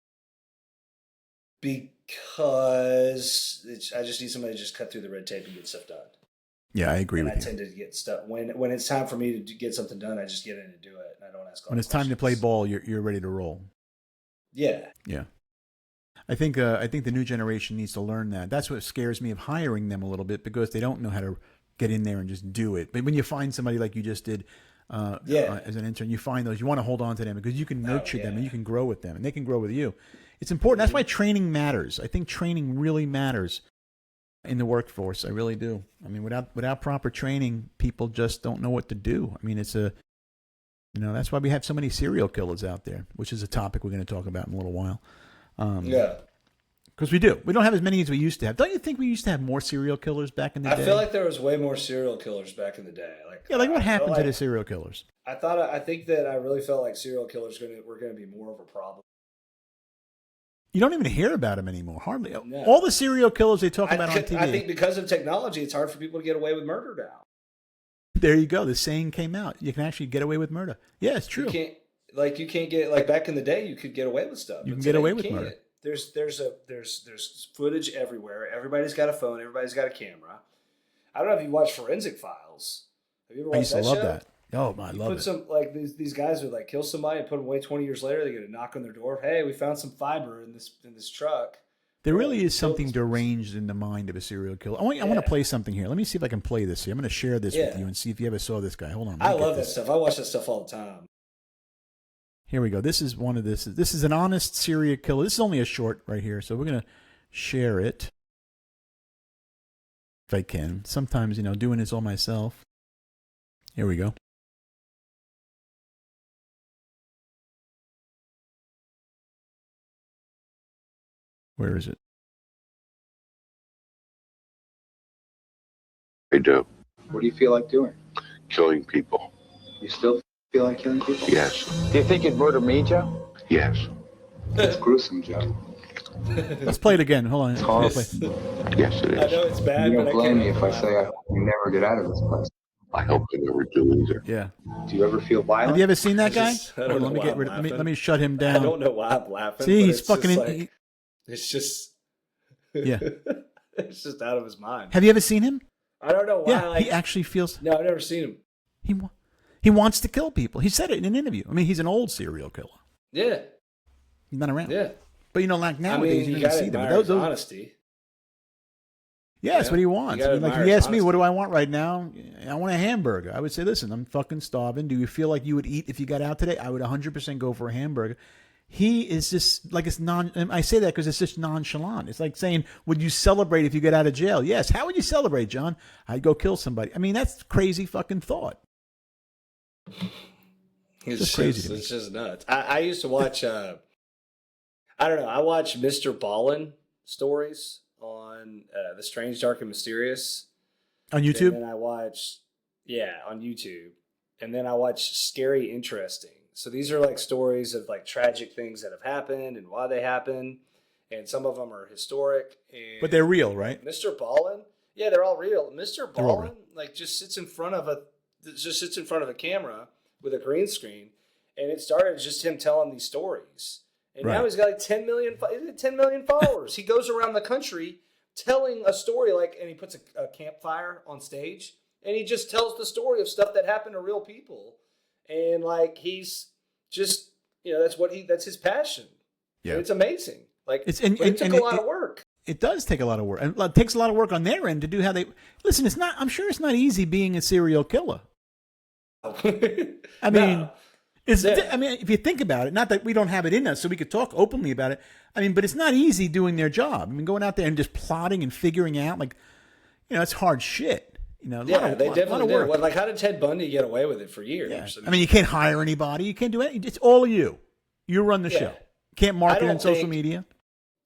Because I just need somebody to just cut through the red tape and get stuff done. Yeah, I agree And with I you. tend to get stuff when it's time for me to get something done. I just get in and do it, and I don't ask. When it's time to play ball, you're ready to roll. Yeah. Yeah. I think the new generation needs to learn that. That's what scares me of hiring them a little bit, because they don't know how to get in there and just do it. But when you find somebody like you just did as an intern, you find those, you want to hold on to them because you can nurture them and you can grow with them and they can grow with you. It's important. That's why training matters. I think training really matters in the workforce. I really do. I mean, without proper training, people just don't know what to do. I mean, that's why we have so many serial killers out there, which is a topic we're going to talk about in a little while. Because we do. We don't have as many as we used to have. Don't you think we used to have more serial killers back in the day? I feel like there was way more serial killers back in the day. What happened to the serial killers? I think that I really felt like serial killers were going to be more of a problem. You don't even hear about them anymore, hardly. No. All the serial killers they talk about on TV. I think because of technology, it's hard for people to get away with murder now. There you go. The saying came out. You can actually get away with murder. Yeah, it's true. You can't get back in the day. You could get away with stuff. You can get away with murder. There's footage everywhere. Everybody's got a phone. Everybody's got a camera. I don't know if you watch Forensic Files. Have you ever watched that show? I used to love that. Oh, I love it. Some these guys would like kill somebody and put them away. 20 years later, they get a knock on their door. Hey, we found some fiber in this truck. There really is something deranged in the mind of a serial killer. I want to play something here. Let me see if I can play this here. I'm going to share this with you and see if you ever saw this guy. Hold on. I love that stuff. I watch that stuff all the time. Here we go. This is one of this. This is an honest serial killer. This is only a short right here, so we're going to share it if I can. Sometimes, doing this all myself. Here we go. Where is it? I do. What do you feel like doing? Killing people. You still Feel like killing people? Yes. Do you think you'd murder me, Joe? Yes. It's gruesome, Joe. Let's play it again. Hold on. Cause Yes, it I is. know it's bad, you but don't I blame can't me if I say I hope you never get out of this place. I hope I never do either. Yeah. Do you ever feel violent? Have you ever seen that guy? I don't know Let me why get I'm rid. laughing. Let me shut him I down. don't know why I'm laughing. See, but he's it's fucking. just like, it's just. Yeah. It's just out of his mind. Have you ever seen him? I don't know why. Yeah, like, he actually feels. No, I've never seen him. He wants to kill people. He said it in an interview. I mean, he's an old serial killer. Yeah. He's not around. Yeah. But you know, like nowadays, you you got don't to see them. admire his honesty. Yeah, that's what he wants. You gotta I mean, like, if admire you his ask me, what honesty. do I want right now? I want a hamburger. I would say, listen, I'm fucking starving. Do you feel like you would eat if you got out today? I would 100% go for a hamburger. He is just like it's and I say that because it's just nonchalant. It's like saying, would you celebrate if you get out of jail? Yes. How would you celebrate, John? I'd go kill somebody. I mean, that's crazy fucking thought. It's crazy to me. It's just nuts. I used to watch. I don't know. I watch Mr. Ballin stories on The Strange, Dark, and Mysterious On YouTube? And then I watch, on YouTube. And then I watch Scary Interesting. So these are like stories of like tragic things that have happened and why they happen. And some of them are historic. And But they're real, right? Mr. Ballin, yeah, they're all real. Mr. They're all Ballin, real. like just sits in front of a camera with a green screen, and it started just him telling these stories. And now Right. he's got like 10 million followers. He goes around the country telling a story, and he puts a campfire on stage, and he just tells the story of stuff that happened to real people. And like he's just, that's his passion. Yeah. And it's amazing. Like It took a lot of work. It does take a lot of work. And it takes a lot of work on their end to do how they listen. I'm sure it's not easy being a serial killer. I mean, if you think about it, not that we don't have it in us, so we could talk openly about it. I mean, but it's not easy doing their job. I mean, going out there and just plotting and figuring out, it's hard shit. They definitely did. Well, how did Ted Bundy get away with it for years? Yeah. I mean, you can't hire anybody. You can't do anything. It's all you. You run the show. Can't market on social media.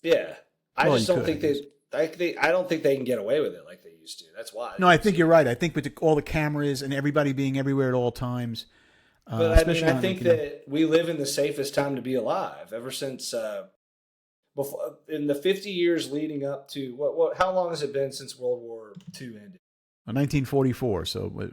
Yeah, I Well, just don't think I don't think they can get away with it like they used to. That's why. No, I think you're right. I think with all the cameras and everybody being everywhere at all times. But I think that we live in the safest time to be alive. Ever since before, in the 50 years leading up to how long has it been since World War II ended? 1944. So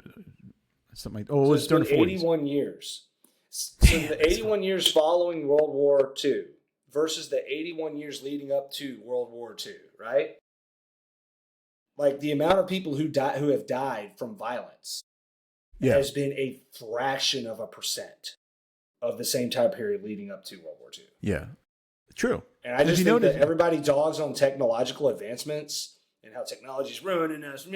something like it So was during the 40s. 81 years. So the 81 years following World War II versus the 81 years leading up to World War II, right? Like the amount of people who have died from violence has been a fraction of a percent of the same time period leading up to World War II. Yeah, true. And I just think that everybody dogs on technological advancements and how technology is ruining us.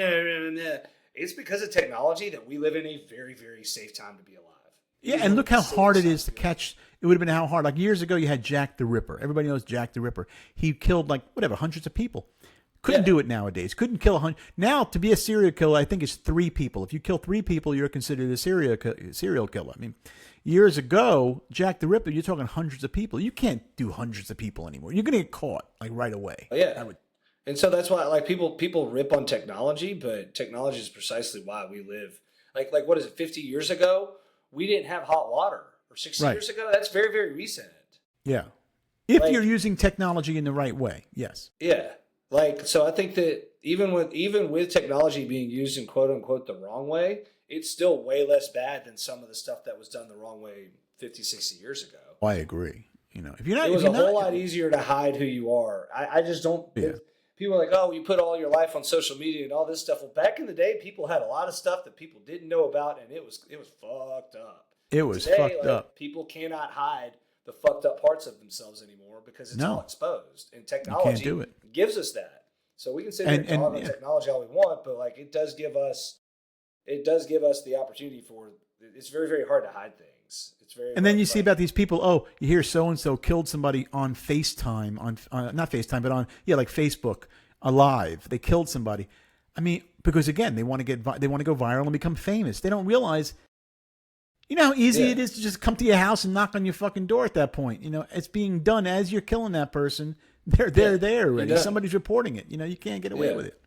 It's because of technology that we live in a very, very safe time to be alive. Yeah, and look how hard it is to catch. It would have been how hard. Like years ago, you had Jack the Ripper. Everybody knows Jack the Ripper. He killed hundreds of people. Couldn't do it nowadays. Couldn't kill 100. Now, to be a serial killer, I think it's 3 people. If you kill 3 people, you're considered a serial killer. I mean, years ago, Jack the Ripper, you're talking hundreds of people. You can't do hundreds of people anymore. You're going to get caught right away. Yeah. And so that's why people rip on technology, but technology is precisely why we live. Like what is it, 50 years ago? We didn't have hot water. Or 60 years ago? That's very, very recent. Yeah. If you're using technology in the right way, yes. Yeah. So I think that even with technology being used in quote unquote the wrong way, it's still way less bad than some of the stuff that was done the wrong way 50, 60 years ago. I agree. If you're not, it was a whole lot easier to hide who you are. I just don't. Yeah. People are like, oh, you put all your life on social media and all this stuff. Well, back in the day, people had a lot of stuff that people didn't know about, and it was fucked up. It was fucked up. People cannot hide the fucked up parts of themselves anymore because it's all exposed. And technology gives us that. So we can sit here and talk about technology all we want, but it does give us the opportunity for. It's very, very hard to hide things. It's very. And then you see about these people. Oh, you hear so and so killed somebody on FaceTime, on not FaceTime, but on Facebook alive. They killed somebody. I mean, because again, they want to go viral and become famous. They don't realize. You know how easy it is to just come to your house and knock on your fucking door at that point. It's being done as you're killing that person. They're there already. Somebody's reporting it. You can't get away with it.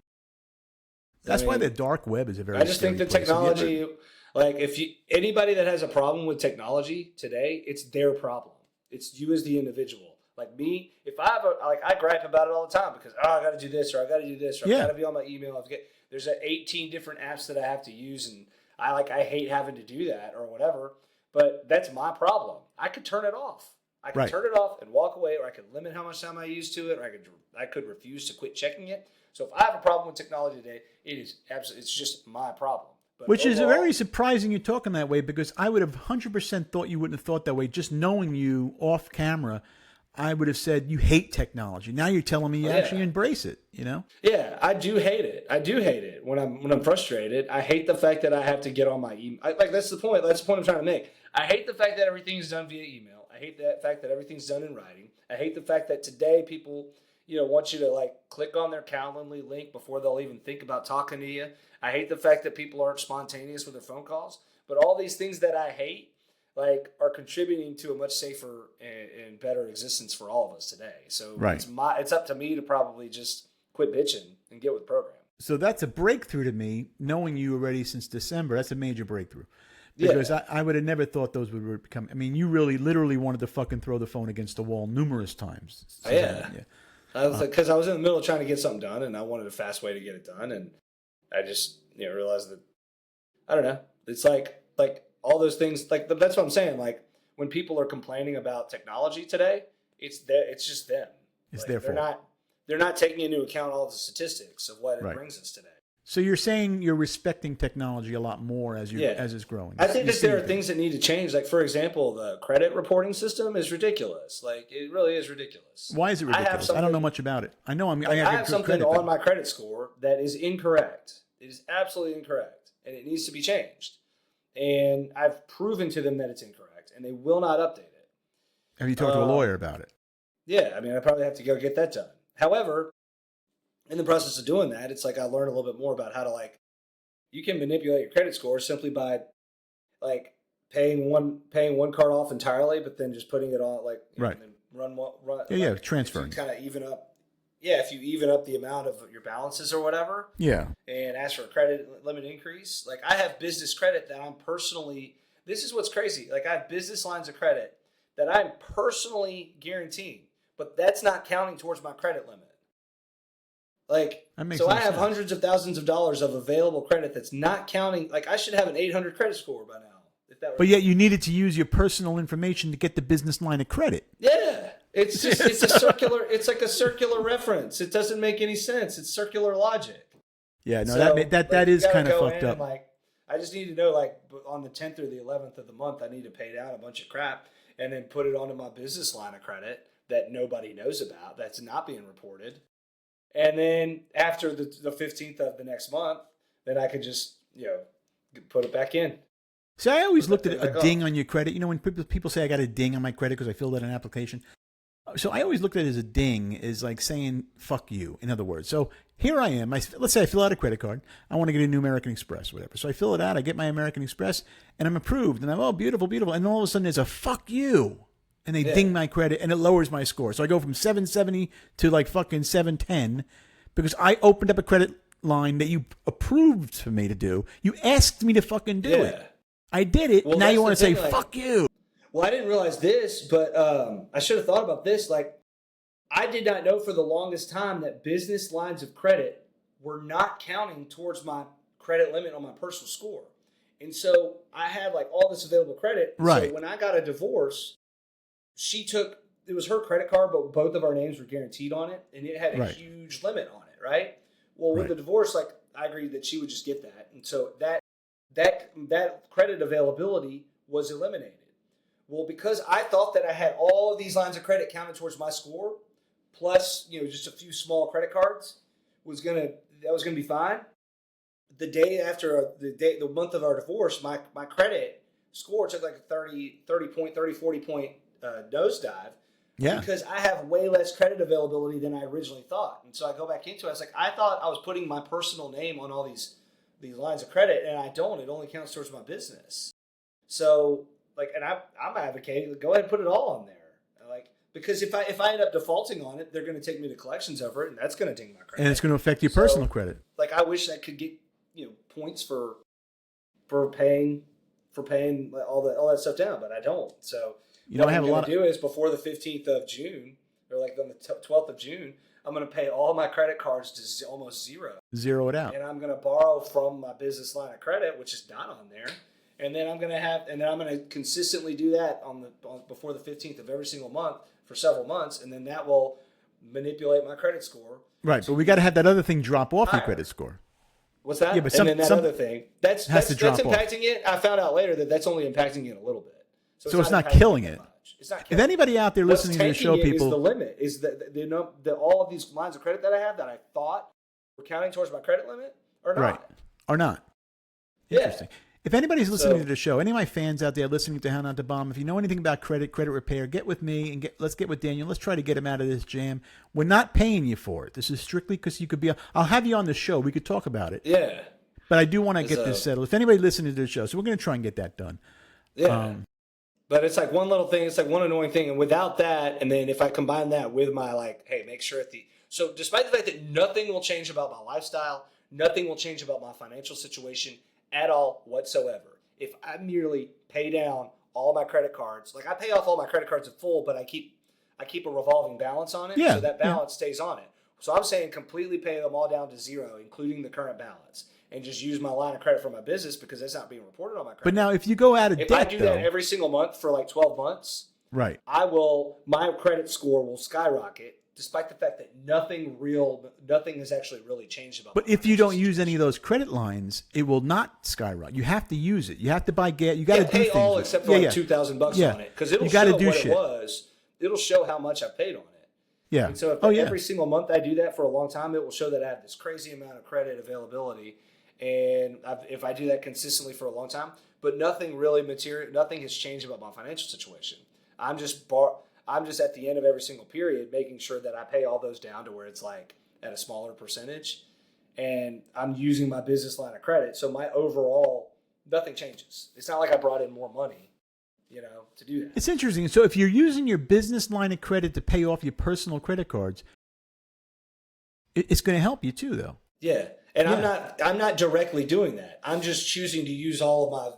That's why the dark web is a very. I just think the scary place. technology, like anybody that has a problem with technology today, it's their problem. It's you as the individual. Like me, if I have I gripe about it all the time because I got to do this or I got to do this or I got to be on my email. There's 18 different apps that I have to use, and I hate having to do that or whatever. But that's my problem. I could turn it off. I could turn it off and walk away, or I could limit how much time I use to it, or I could refuse to quit checking it. So if I have a problem with technology today, it's just my problem. But which is very surprising you're talking that way, because I would have 100% thought you wouldn't have thought that way. Just knowing you off camera, I would have said you hate technology. Now you're telling me you actually embrace it, you know? Yeah, I do hate it. I do hate it when I'm frustrated. I hate the fact that I have to get on my email. That's the point. That's the point I'm trying to make. I hate the fact that everything is done via email. I hate the fact that everything's done in writing. I hate the fact that today people, want you to click on their Calendly link before they'll even think about talking to you. I hate the fact that people aren't spontaneous with their phone calls. But all these things that I hate, are contributing to a much safer and better existence for all of us today. So it's up to me to probably just quit bitching and get with the program. So that's a breakthrough to me, knowing you already since December. That's a major breakthrough. Because I would have never thought those would become. I mean, you really literally wanted to fucking throw the phone against the wall numerous times. So, I was because I was in the middle of trying to get something done, and I wanted a fast way to get it done, and I just realized that I don't know. It's like all those things. That's what I'm saying. Like when people are complaining about technology today, it's just them. It's their fault. They're not taking into account all the statistics of what it brings us today. So you're saying you're respecting technology a lot more as it's growing. I think that there are things that need to change. Like, for example, the credit reporting system is ridiculous. It really is ridiculous. Why is it ridiculous? I don't know much about it. I know I have something on my credit score that is incorrect. It is absolutely incorrect, and it needs to be changed. And I've proven to them that it's incorrect, and they will not update it. Have you talked to a lawyer about it? Yeah, I mean, I probably have to go get that done. However, in the process of doing that, it's I learned a little bit more about how to you can manipulate your credit score simply by paying one card off entirely, but then just putting it on and then run transferring. Kind of even up. Yeah, if you even up the amount of your balances or whatever. Yeah. And ask for a credit limit increase. I have business credit that I'm personally. This is what's crazy. I have business lines of credit that I'm personally guaranteeing, but that's not counting towards my credit limit. So I have hundreds of thousands of dollars of available credit that's not counting. I should have an 800 credit score by now. But yet you needed to use your personal information to get the business line of credit. Yeah, it's a circular. It's like a circular reference. It doesn't make any sense. It's circular logic. Yeah, no, that is kind of fucked up. I just need to know on the 10th or the 11th of the month, I need to pay down a bunch of crap and then put it onto my business line of credit that nobody knows about. That's not being reported. And then after the 15th of the next month, then I could just, put it back in. See, I always looked at a ding on your credit. When people say I got a ding on my credit because I filled out an application. So I always looked at it as a ding, is saying, fuck you, in other words. So here I am. Let's say I fill out a credit card. I want to get a new American Express, whatever. So I fill it out. I get my American Express, and I'm approved. And I'm, oh, beautiful, beautiful. And then all of a sudden there's a fuck you. And they ding my credit, and it lowers my score. So I go from 770 to fucking 710 because I opened up a credit line that you approved for me to do. You asked me to fucking do it. I did it. Well, now you want to say, fuck you. Well, I didn't realize this, but I should have thought about this. I did not know for the longest time that business lines of credit were not counting towards my credit limit on my personal score. And so I had all this available credit. Right. So when I got a divorce, it was her credit card, but both of our names were guaranteed on it, and it had a huge limit on it, right? Well, with the divorce, I agreed that she would just get that. And so that credit availability was eliminated. Well, because I thought that I had all of these lines of credit counted towards my score, plus, just a few small credit cards, that was gonna be fine. The day after the month of our divorce, my credit score took a 40 point nosedive. Yeah. Because I have way less credit availability than I originally thought. And so I go back into it. I was I thought I was putting my personal name on all these lines of credit, and I don't. It only counts towards my business. So and I'm advocating, go ahead and put it all on there. Because if I end up defaulting on it, they're going to take me to collections over it, and that's going to ding my credit. And it's going to affect your personal credit. like I wish I could get points for paying all that stuff down, but I don't. So what I'm going to do is before the 15th of June, or like on the 12th of June, I'm going to pay all my credit cards to almost zero. Zero it out. And I'm going to borrow from my business line of credit, which is not on there. And then I'm going to consistently do that before the 15th of every single month for several months, and then that will manipulate my credit score. Right, but we got to have that other thing drop off your credit score. What's that? Yeah, but and then that other thing that's impacting it. I found out later that's only impacting it a little bit. So it's not killing it. It's not. If anybody out there listening to the show, people, is the limit is the all of these lines of credit that I have that I thought were counting towards my credit limit or not. Right, or not. Interesting. Yeah. If anybody's listening to the show, any of my fans out there listening to How Not to Bomb, if you know anything about credit repair, get with me and let's get with Daniel. Let's try to get him out of this jam. We're not paying you for it. This is strictly because you could be. I'll have you on the show. We could talk about it. Yeah. But I do want to get this settled. If anybody listening to the show, so we're going to try and get that done. Yeah. But it's like one little thing. It's like one annoying thing. And without that, and then if I combine that with my hey, make sure so despite the fact that nothing will change about my lifestyle, nothing will change about my financial situation at all whatsoever. If I merely pay down all my credit cards, like I pay off all my credit cards in full, but I keep a revolving balance on it, so that balance stays on it. So I'm saying completely pay them all down to zero, including the current balance, and just use my line of credit for my business because that's not being reported on my credit. But now, if you go out of debt, if I do that every single month for like 12 months, right, my credit score will skyrocket. Despite the fact that nothing has actually really changed about. But if you don't use any of those credit lines, it will not skyrocket. You have to use it. You have to buy gas. You got to do things. Pay all except for $2,000 on it because it'll show what it was. It'll show how much I paid on it. Yeah. And so every single month I do that for a long time, it will show that I have this crazy amount of credit availability, and if I do that consistently for a long time, but nothing has changed about my financial situation. I'm just at the end of every single period making sure that I pay all those down to where it's like at a smaller percentage, and I'm using my business line of credit. So my overall, nothing changes. It's not like I brought in more money, to do that. It's interesting. So if you're using your business line of credit to pay off your personal credit cards, it's going to help you too, though. Yeah. And I'm not directly doing that. I'm just choosing to use all of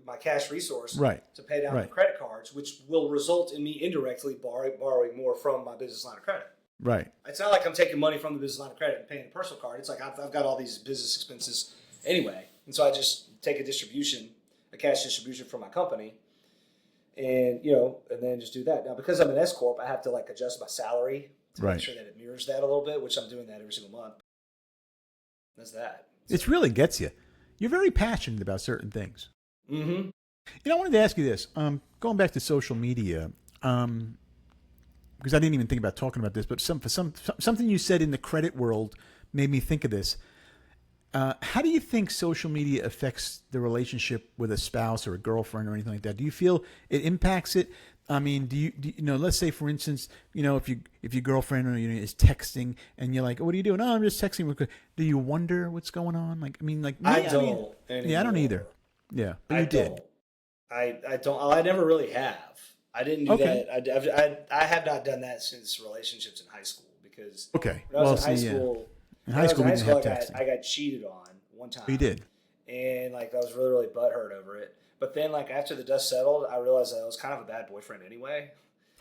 my cash resource to pay down my credit cards, which will result in me indirectly borrowing more from my business line of credit. Right. It's not like I'm taking money from the business line of credit and paying a personal card. It's like I've got all these business expenses anyway, and so I just take a cash distribution from my company, and and then just do that. Now, because I'm an S corp, I have to adjust my salary to make sure that it mirrors that a little bit, which I'm doing that every single month. That's that. It really gets you. You're very passionate about certain things. Mm-hmm. I wanted to ask you this. Going back to social media, because I didn't even think about talking about this, but something you said in the credit world made me think of this. How do you think social media affects the relationship with a spouse or a girlfriend or anything like that? Do you feel it impacts it? I mean, do you let's say, for instance, if your girlfriend is texting and you're like, oh, what are you doing? Oh, I'm just texting. Do you wonder what's going on? I don't. I don't either. Yeah, but you did. I don't. I never really have. I didn't do that. I have not done that since relationships in high school because when I was in high school. In high school, we didn't have texting. I got cheated on one time. You did. And I was really, really butthurt over it. But then after the dust settled, I realized that I was kind of a bad boyfriend anyway.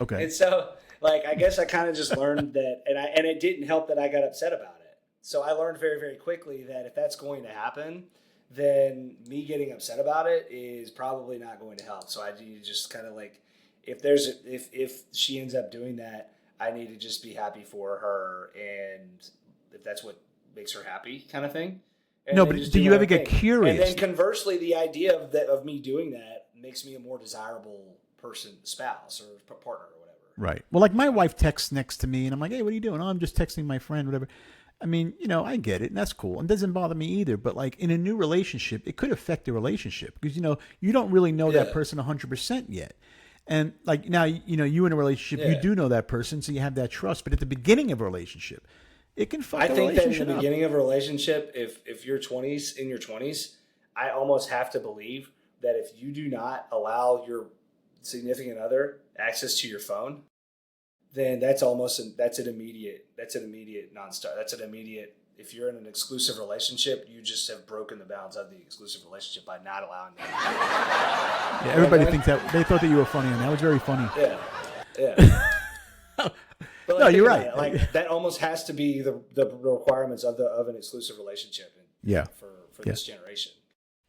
Okay. And so I guess I kind of just learned that, and it didn't help that I got upset about it. So I learned very, very quickly that if that's going to happen, then me getting upset about it is probably not going to help. So I need to just kind of if she ends up doing that, I need to just be happy for her, and if that's what makes her happy, kind of thing. And no, but do you ever get curious? And then conversely, the idea of me doing that makes me a more desirable person, spouse or partner or whatever. Right. Well, my wife texts next to me, and I'm like, hey, what are you doing? Oh, I'm just texting my friend, whatever. I mean, I get it, and that's cool. And it doesn't bother me either. But in a new relationship, it could affect the relationship because, you don't really know that person 100% yet. And now, you in a relationship, you do know that person, so you have that trust. But at the beginning of a relationship, it can fuck the relationship up. I think that in the beginning of a relationship, if you're in your 20s, I almost have to believe that if you do not allow your significant other access to your phone, then that's an immediate non-start. That's an immediate if you're in an exclusive relationship, you just have broken the bounds of the exclusive relationship by not allowing them. Yeah, everybody thinks that. They thought that you were funny, and that was very funny. Yeah, yeah. But No, you're right. Like that almost has to be the requirements of an exclusive relationship. Yeah. For this generation.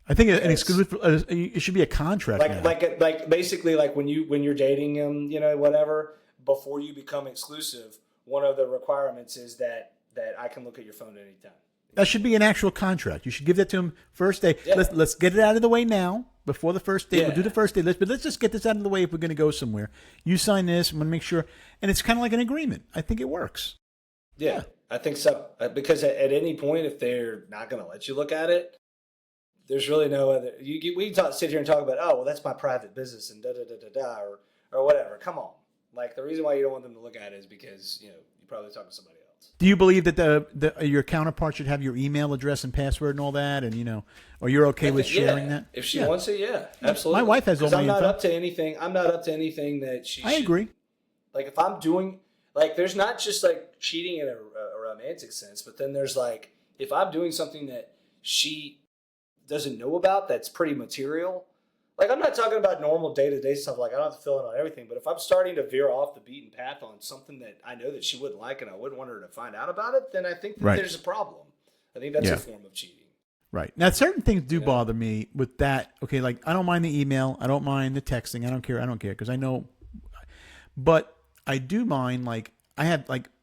I think an exclusive. It should be a contract. Like basically like when you're dating them, whatever. Before you become exclusive, one of the requirements is that I can look at your phone anytime. That should be an actual contract. You should give that to him first day. Yeah. Let's get it out of the way now before the first day. Yeah. We'll do the first day list, but let's just get this out of the way if we're going to go somewhere. You sign this. I'm going to make sure, and it's kind of like an agreement. I think it works. Yeah, I think so. Because at any point, if they're not going to let you look at it, there's really no other. We can sit here and talk about, oh, well, that's my private business and or whatever. Come on, like the reason why you don't want them to look at it is because you probably talk to somebody else. Do you believe that your counterpart should have your email address and password and all that, and or you're okay with sharing that? If she wants it, yeah, absolutely. My wife has all my I'm not info. up to anything. I'm not up to anything that she. I agree. Like if I'm doing, like, there's not just like cheating in a romantic sense, but then there's like if I'm doing something that she doesn't know about that's pretty material. Like, I'm not talking about normal day-to-day stuff. Like, I don't have to fill in on everything. But if I'm starting to veer off the beaten path on something that I know that she wouldn't like and I wouldn't want her to find out about it, then I think that there's a problem. I think that's a form of cheating. Right. Now, certain things do bother me with that. Okay, like, I don't mind the email. I don't mind the texting. I don't care because I know. But I do mind, like,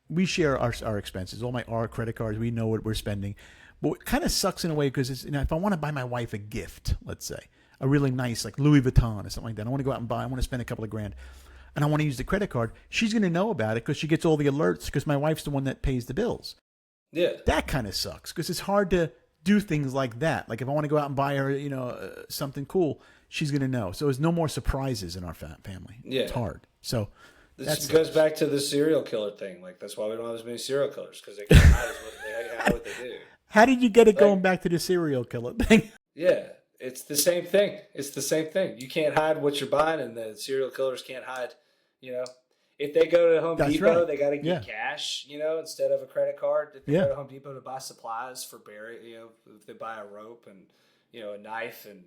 we share our expenses, our credit cards. We know what we're spending. But it kind of sucks in a way because if I want to buy my wife a gift, let's say, a really nice, like Louis Vuitton or something like that. I want to go out and buy. I want to spend a couple of grand. And I want to use the credit card. She's going to know about it because she gets all the alerts because my wife's the one that pays the bills. Yeah. That kind of sucks because it's hard to do things like that. Like if I want to go out and buy her, something cool, she's going to know. So there's no more surprises in our family. Yeah. It's hard. So this goes back to the serial killer thing. Like that's why we don't have as many serial killers because they can hide what they do. How did you get it going back to the serial killer thing? Yeah. It's the same thing. You can't hide what you're buying, and the serial killers can't hide. If they go to Home Depot, they got to get cash. Instead of a credit card. If they go to Home Depot to buy supplies for if they buy a rope and a knife and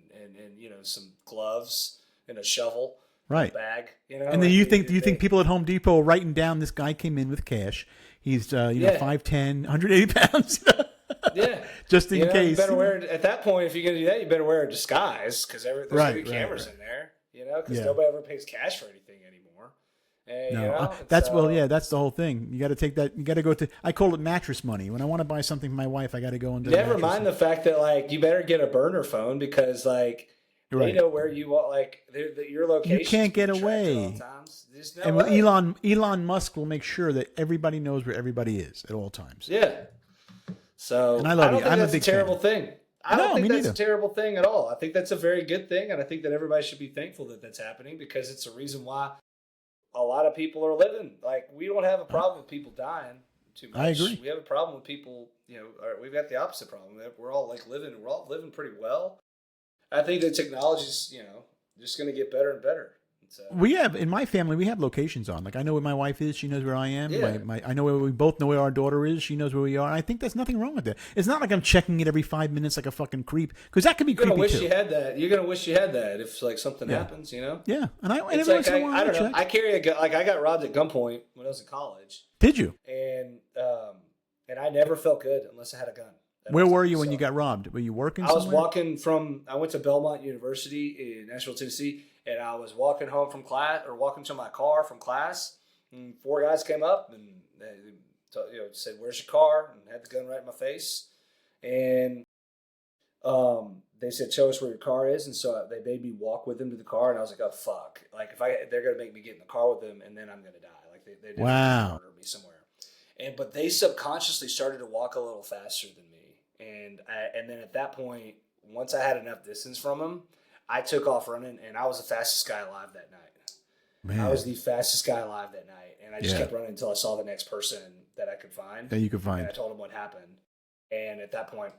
some gloves and a shovel, right? A bag. And then do you think people at Home Depot are writing down this guy came in with cash? He's 5'10", 180 pounds. Yeah, just in case. You better wear at that point. If you're going to do that, you better wear a disguise because there's going to be cameras in there. Because nobody ever pays cash for anything anymore. And, that's the whole thing. You got to take that. You got to go to. I call it mattress money. When I want to buy something for my wife, I got to go into. Never mind the fact that like you better get a burner phone because like they know where you are. Like your location. You can't get away. And Elon Musk will make sure that everybody knows where everybody is at all times. Yeah. So and I don't think that's a terrible thing. I don't think that's a terrible thing at all. I think that's a very good thing, and I think that everybody should be thankful that that's happening because it's a reason why a lot of people are living. Like we don't have a problem with people dying too much. I agree. We have a problem with people. We've got the opposite problem. We're all living pretty well. I think that technology's just going to get better and better. We have in my family. We have locations on. Like I know where my wife is. She knows where I am. Yeah. I know where we both know where our daughter is. She knows where we are. I think there's nothing wrong with that. It's not like I'm checking it every 5 minutes like a fucking creep because that could be creepy too. You're gonna wish you had that. You're gonna wish you had that if like something happens. Yeah, and I don't know. I carry a gun. Like I got robbed at gunpoint when I was in college. Did you? And I never felt good unless I had a gun. Where were you when you got robbed? Were you working? I was walking I went to Belmont University in Nashville, Tennessee. And I was walking home from class, or walking to my car from class, and 4 guys came up and they said, "Where's your car?" and had the gun right in my face. And they said, "Show us where your car is." And so they made me walk with them to the car, and I was like, "Oh fuck!" Like they're gonna make me get in the car with them, and then I'm gonna die. Like they murder me somewhere. But they subconsciously started to walk a little faster than me, and then at that point, once I had enough distance from them, I took off running, and I was the fastest guy alive that night. Man. I was the fastest guy alive that night, and I just kept running until I saw the next person that I could find. That you could find. And I told them what happened, and at that point,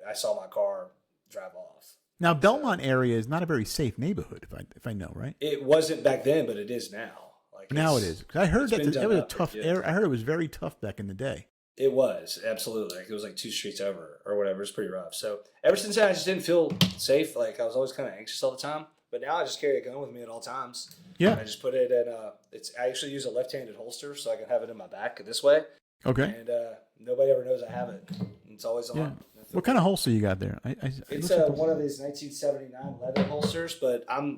I saw my car drive off. Now, Belmont area is not a very safe neighborhood, if I know, right? It wasn't back then, but it is now. Now it is. Because I heard that it was a tough area. I heard it was very tough back in the day. It was absolutely like it was like 2 streets over or whatever. It's pretty rough. So ever since then, I just didn't feel safe. Like I was always kind of anxious all the time. But now I just carry a gun with me at all times. Yeah. I just put it in. I actually use a left-handed holster so I can have it in my back this way. Okay. And nobody ever knows I have it. It's always on. Yeah. What kind of holster you got there? It's one of these 1979 leather holsters, but I'm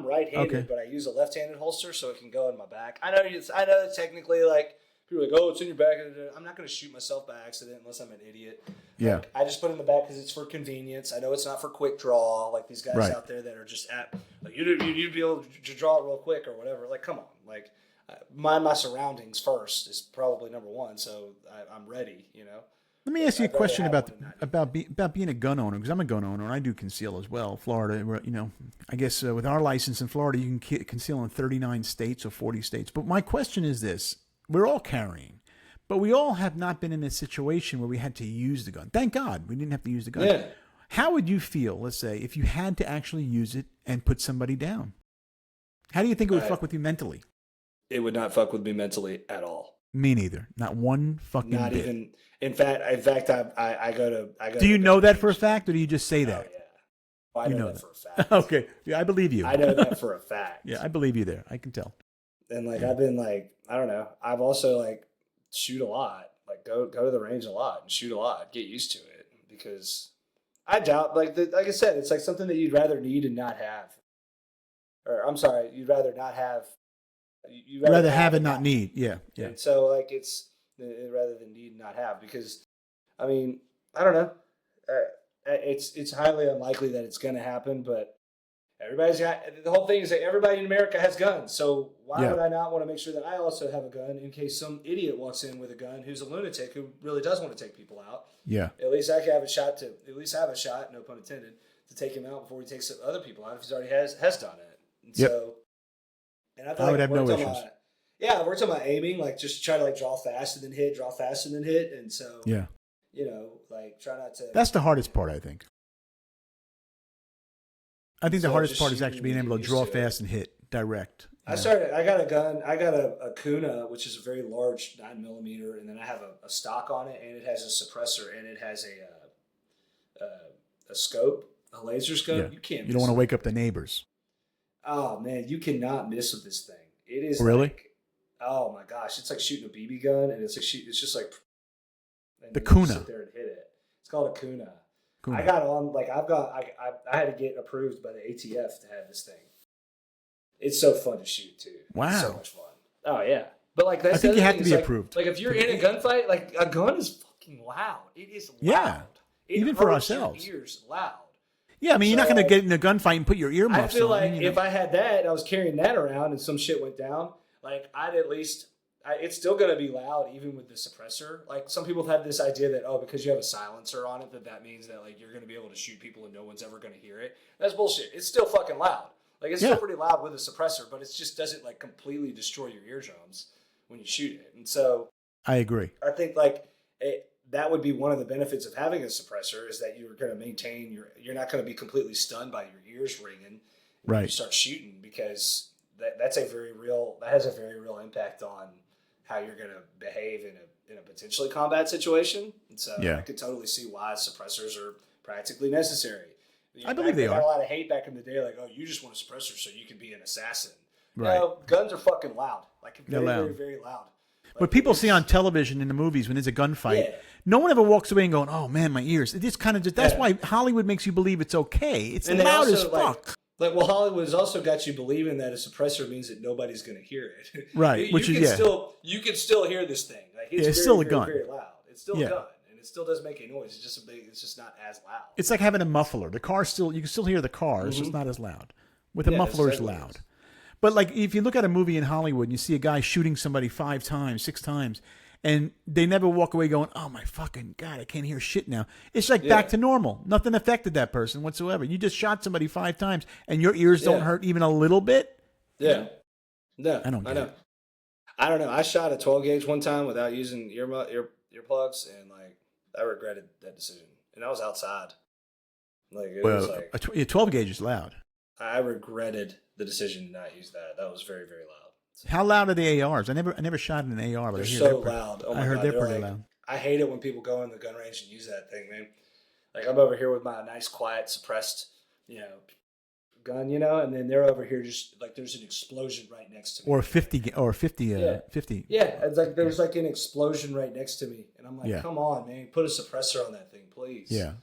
right-handed, Okay. but I use a left-handed holster so it can go in my back. I know that technically, like people are like, oh, it's in your back. I'm not going to shoot myself by accident unless I'm an idiot. Yeah. Like, I just put it in the back because it's for convenience. I know it's not for quick draw, like these guys out there that are just like you'd be able to draw it real quick or whatever. Like, come on, like mind my surroundings first is probably number one. So I'm ready, you know. Let me ask you a question about being a gun owner, because I'm a gun owner and I do conceal as well. Florida, you know, I guess with our license in Florida, you can conceal in 39 states or 40 states. But my question is this. We're all carrying, but we all have not been in a situation where we had to use the gun. Thank God we didn't have to use the gun. Yeah. How would you feel, let's say, if you had to actually use it and put somebody down? How do you think it would fuck with you mentally? It would not fuck with me mentally at all. Me neither. Not one fucking Not bit. even. In fact, I go to. Do you know that for a fact, or do you just say that? Oh, yeah. Well, I know that for a fact. Okay. Yeah, I believe you. I know that for a fact. Yeah, I believe you there. I can tell. And like I've been like I don't know. I've also like shoot a lot. Like go to the range a lot and shoot a lot. Get used to it because I doubt like I said, it's like something that you'd rather need and not have. Or I'm sorry, you'd rather not have. You'd rather have and not need. Yeah, yeah. And so like it's rather than need and not have because I mean I don't know. It's highly unlikely that it's going to happen, but. Everybody's got the whole thing is that everybody in America has guns. So why would I not want to make sure that I also have a gun in case some idiot walks in with a gun who's a lunatic who really does want to take people out? Yeah. At least I can have a shot no pun intended, to take him out before he takes other people out if he's already has done it. And so, and I would have no issues. I worked on my aiming, like just try to like draw fast and then hit, and so you know, like try not to. That's the hardest part, I think. I think the hardest part is actually being able to draw fast and hit direct. I got a gun. I got a Kuna, which is a very large 9mm, and then I have a stock on it, and it has a suppressor, and it has a scope, a laser scope. Yeah. You don't want to wake up the neighbors. Oh man, you cannot miss with this thing. It is really. Like, oh my gosh, it's like shooting a BB gun, and it's just like the Kuna. Sit there and hit it. It's called a Kuna. Cool. I got on like I had to get approved by the ATF to have this thing. It's so fun to shoot too. Wow, it's so much fun. Oh yeah, but like that's I think you have to be approved. Like if you're in a gunfight, like a gun is fucking loud. It is loud. Yeah, even for ourselves. Your ears loud. Yeah, I mean, you're not going to get in a gunfight and put your earmuffs on. I feel like if I had that, I was carrying that around, and some shit went down. Like I'd at least. It's still going to be loud even with the suppressor. Like some people have this idea that, because you have a silencer on it, that means that like you're going to be able to shoot people and no one's ever going to hear it. That's bullshit. It's still fucking loud. Like it's still pretty loud with a suppressor, but it just doesn't like completely destroy your eardrums when you shoot it. And so I agree. I think like that would be one of the benefits of having a suppressor is that you're going to maintain you're not going to be completely stunned by your ears ringing when you start shooting because that has a very real impact on how you're going to behave in a potentially combat situation. And so I could totally see why suppressors are practically necessary. I believe they are. Got a lot of hate back in the day, like, you just want a suppressor so you can be an assassin. Right. No, guns are fucking loud. Like, They're very, loud. very, very loud. Like, what people see on television in the movies when there's a gunfight, no one ever walks away and going, "Oh man, my ears." It just kind of that's why Hollywood makes you believe it's okay. It's loud as fuck. Hollywood has also got you believing that a suppressor means that nobody's going to hear it. Right, you can still hear this thing. Like it's still a very, gun. Very loud. It's still a gun, and it still does make a noise. It's just not as loud. It's like having a muffler. The car you can still hear the car. It's just not as loud. With a muffler, it's loud. But like if you look at a movie in Hollywood and you see a guy shooting somebody 5 times, 6 times, and they never walk away going, "Oh my fucking God, I can't hear shit now." It's like back to normal. Nothing affected that person whatsoever. You just shot somebody 5 times and your ears don't hurt even a little bit. Yeah. No, I don't know. I don't know. I shot a 12 gauge one time without using earplugs, and like I regretted that decision. And I was outside. Like it was like a 12 gauge is loud. I regretted the decision to not use that. That was very, very loud. How loud are the ARs? I never shot an AR, but They're I hear so they're loud. Oh my I heard God, they're they're pretty like, loud. I hate it when people go in the gun range and use that thing, man. Like I'm over here with my nice, quiet, suppressed, gun, and then they're over here just like there's an explosion right next to me. Or 50 or 50 Yeah. 50. Yeah, it's like there's like an explosion right next to me, and I'm like, Yeah. come on, man, put a suppressor on that thing, please. Yeah.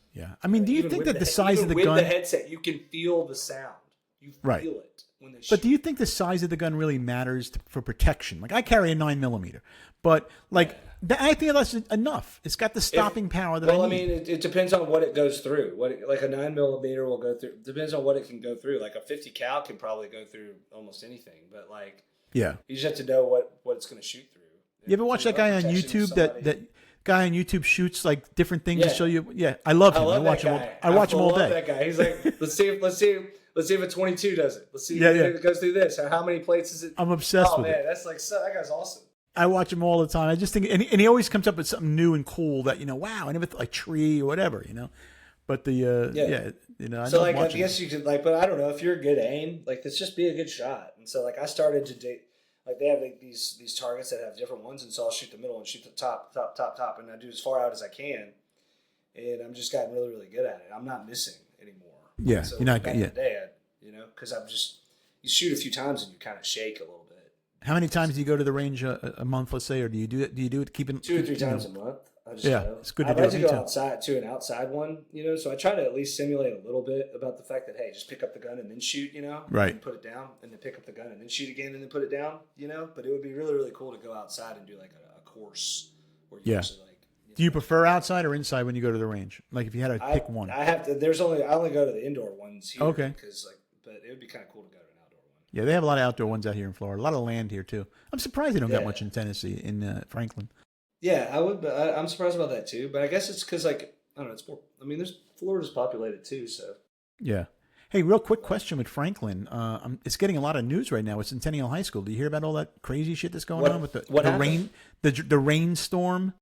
I mean, do you Even think with that the size of the with gun the headset, you can feel the sound. You feel Right. it when they shoot. But do you think the size of the gun really matters for protection? Like I carry a 9mm, but like I think that's enough. It's got the stopping power that I need. Well, I mean, it depends on what it goes through. Like a 9mm will go through. Depends on what it can go through. Like a 50 cal can probably go through almost anything. But like, yeah, you just have to know what it's going to shoot through. You ever watch that guy on YouTube? That guy on YouTube shoots like different things to show you. Yeah, I love him. I watch him. I watch him all day. I love that guy. He's like, let's see if a 22 does it. Let's see if it goes through this. How many plates is it? I'm obsessed with it. Oh man, that's like that guy's awesome. I watch him all the time. I just think, and he always comes up with something new and cool that wow, I never thought, like tree or whatever, But the I so like I watching guess you could but I don't know if you're a good aim, like let's just be a good shot. And so like I started to date, like they have like these targets that have different ones, and so I'll shoot the middle and shoot the top, and I do as far out as I can, and I'm just gotten really really good at it. I'm not missing anymore. Yeah, so you're not. back in the day, because I'm just you shoot a few times and you kind of shake a little bit. How many times do you go to the range a month, let's say, or do you do it? Do you do it keeping 2 or 3 times a month? It's good to I'd do like it to go anytime. outside to an outside one, so I try to at least simulate a little bit about the fact that hey, just pick up the gun and then shoot, right, and put it down, and then pick up the gun and then shoot again and then put it down, But it would be really really cool to go outside and do like a course where you actually like. Do you prefer outside or inside when you go to the range? Like if you had to pick one, I have to. I only go to the indoor ones here. Okay. Because but it would be kind of cool to go to an outdoor one. Yeah, they have a lot of outdoor ones out here in Florida. A lot of land here too. I'm surprised they don't got much in Tennessee, in Franklin. Yeah, I would. I'm surprised about that too. But I guess it's because like I don't know. It's more. I mean, Florida's populated too, so. Yeah. Hey, real quick question with Franklin. It's getting a lot of news right now with Centennial High School. Do you hear about all that crazy shit that's going on with the rainstorm?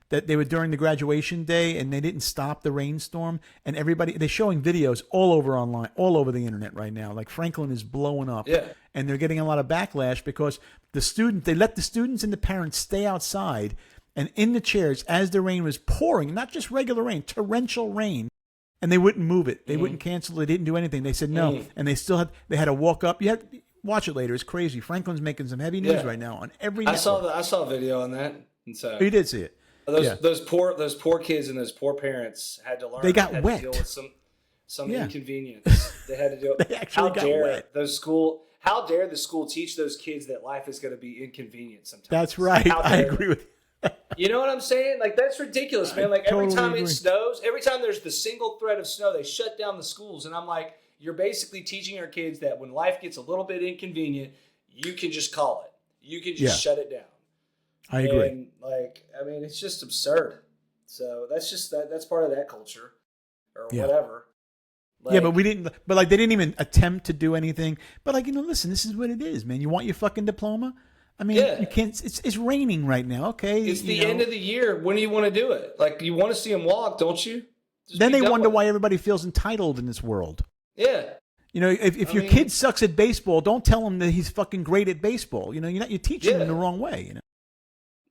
That they were during the graduation day and they didn't stop the rainstorm, and they're showing videos all over online, all over the internet right now. Like Franklin is blowing up, and they're getting a lot of backlash because they let the students and the parents stay outside and in the chairs as the rain was pouring, not just regular rain, torrential rain, and they wouldn't move it. They wouldn't cancel it. They didn't do anything. They said no, and they had to walk up. You had to watch it later. It's crazy. Franklin's making some heavy news right now on every network. I saw a video on that, and so you did see it. Those poor kids and those poor parents had to learn. They got wet. To deal with some inconvenience. They had to do it. They actually got wet. How dare the school teach those kids that life is going to be inconvenient sometimes? That's right. I agree with you. You know what I'm saying? Like that's ridiculous, man. Like every time agree. it snows, every time there's the single thread of snow, they shut down the schools, and I'm like, you're basically teaching our kids that when life gets a little bit inconvenient, you can just call it. You can just shut it down. I agree. And it's just absurd. So that's part of that culture or whatever. Like, but they didn't even attempt to do anything. But listen, this is what it is, man. You want your fucking diploma? I mean, you can't, it's raining right now. Okay. It's the end of the year. When do you want to do it? Like you want to see them walk, don't you? Then they wonder why everybody feels entitled in this world. Yeah. If your kid sucks at baseball, don't tell him that he's fucking great at baseball. You're teaching him in the wrong way.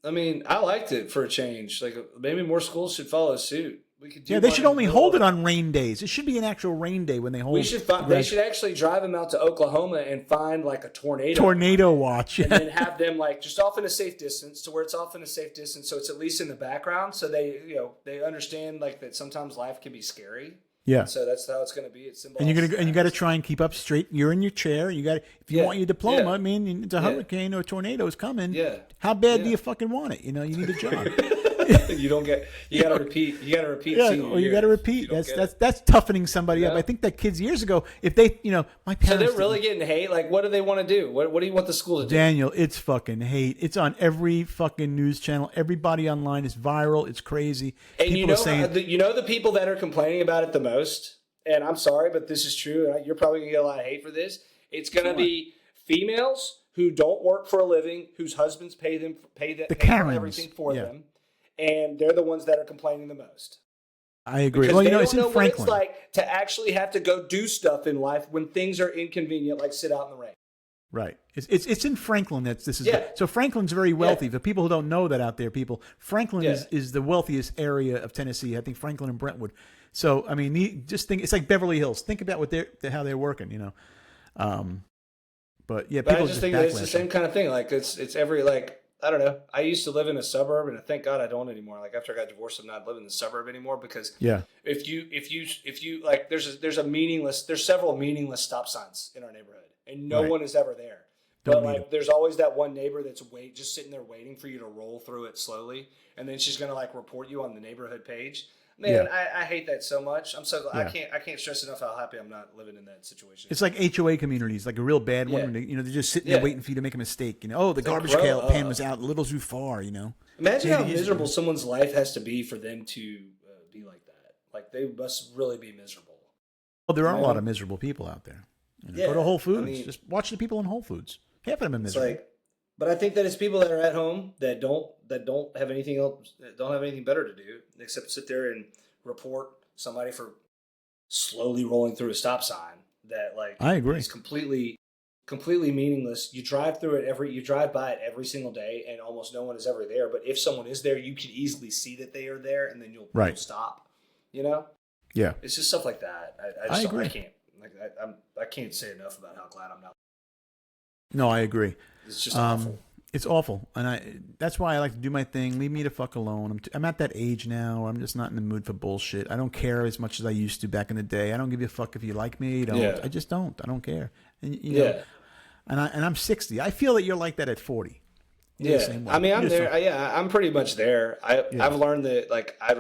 I mean, I liked it for a change. Like maybe more schools should follow suit. We could do they should only hold it on rain days. It should be an actual rain day when they hold. They should actually drive them out to Oklahoma and find like a tornado watch, and then have them like just off in a safe distance so it's at least in the background, so they understand like that sometimes life can be scary. Yeah. So that's how it's going to be. It's and you got to try and keep up straight. You're in your chair. If you want your diploma, I mean, it's a hurricane or a tornado is coming. Yeah. How bad do you fucking want it? You need a job. You got to repeat. You got to repeat. Yeah, or you got to repeat. That's toughening somebody up. I think that kids years ago, if they, my parents. So they're really getting hate. Like, what do they want to do? What do you want the school to do? Daniel, it's fucking hate. It's on every fucking news channel. Everybody online is viral. It's crazy. And people are saying, the people that are complaining about it the most. And I'm sorry, but this is true. You're probably gonna get a lot of hate for this. It's gonna be females who don't work for a living, whose husbands pay everything for them, and they're the ones that are complaining the most. I agree. Because it's in Franklin. What it's like to actually have to go do stuff in life when things are inconvenient, like sit out in the rain. Right. It's in Franklin this is. Yeah. So Franklin's very wealthy. Yeah. For people who don't know that out there, Franklin Yeah. is the wealthiest area of Tennessee. I think Franklin and Brentwood. So I mean, just think it's like Beverly Hills. Think about what how they're working. You know. But yeah, But people I just think that it's the same kind of thing. Like it's every like I don't know. I used to live in a suburb, and thank God I don't anymore. Like after I got divorced, I'm not living in the suburb anymore because Yeah. if you like, there's several meaningless stop signs in our neighborhood, and no Right. one is ever there. Don't But need like, it. there's always that one neighbor that's just sitting there waiting for you to roll through it slowly, and then she's gonna like report you on the neighborhood page. Man, Yeah. I hate that so much. I'm so Yeah. I can't stress enough how happy I'm not living in that situation. It's like HOA communities, like a real bad one. Yeah. When they're just sitting there Yeah. waiting for you to make a mistake. You know, oh, the garbage grow can up. was out a little too far. You know. Imagine how Maybe it's- miserable someone's life has to be for them to be like that. Like they must really be miserable. Well, there are a Yeah. lot of miserable people out there. You know, Yeah, go to Whole I Foods. mean- Just watch the people in Whole Foods. Half of them are It's miserable. like, but I think that it's people that are at home that don't have anything else, that don't have anything better to do except sit there and report somebody for slowly rolling through a stop sign. That like I agree. is completely meaningless. You drive by it every single day, and almost no one is ever there. But if someone is there, you can easily see that they are there, and then you'll stop. You know. Yeah. It's just stuff like that. I agree. I can't. Like I can't say enough about how glad I'm not. No, I agree. It's just awful. It's awful, and that's why I like to do my thing. Leave me the fuck alone. I'm at that age now where I'm just not in the mood for bullshit. I don't care as much as I used to back in the day. I don't give you a fuck if you like me. You don't. Yeah. I just don't. I don't care. And you know, and I'm 60. I feel that you're like that at 40. You're the Yeah, same way. I mean, I'm You're there. so- Yeah, I'm pretty much there. Yeah. I've learned that like I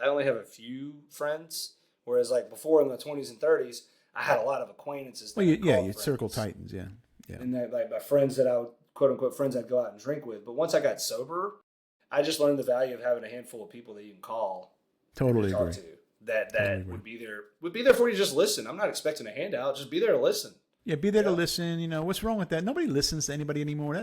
only have a few friends, whereas like before in the 20s and 30s, I had a lot of acquaintances. Well, that I you called circle friends. tightens. Yeah. And that like my friends that I would quote unquote friends I'd go out and drink with. But once I got sober, I just learned the value of having a handful of people that you can call, Totally talk agree. to, that Totally agree. would be there for you to just listen. I'm not expecting a handout. Just be there to listen. Yeah, be there to Yeah. listen. You know, what's wrong with that? Nobody listens to anybody anymore.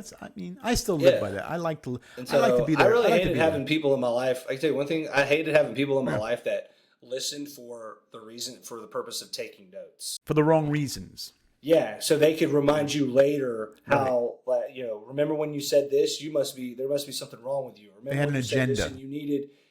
I still live Yeah. by that. I like to And I so like to be there. I really like to hated be having there. people in my life. I can tell you one thing. I hated having people in my Yeah. life that listened for the purpose of taking notes. For the wrong reasons. Yeah, so they could remind you later how, like, remember when you said this? There must be something wrong with you. Remember They had when an you said this agenda. and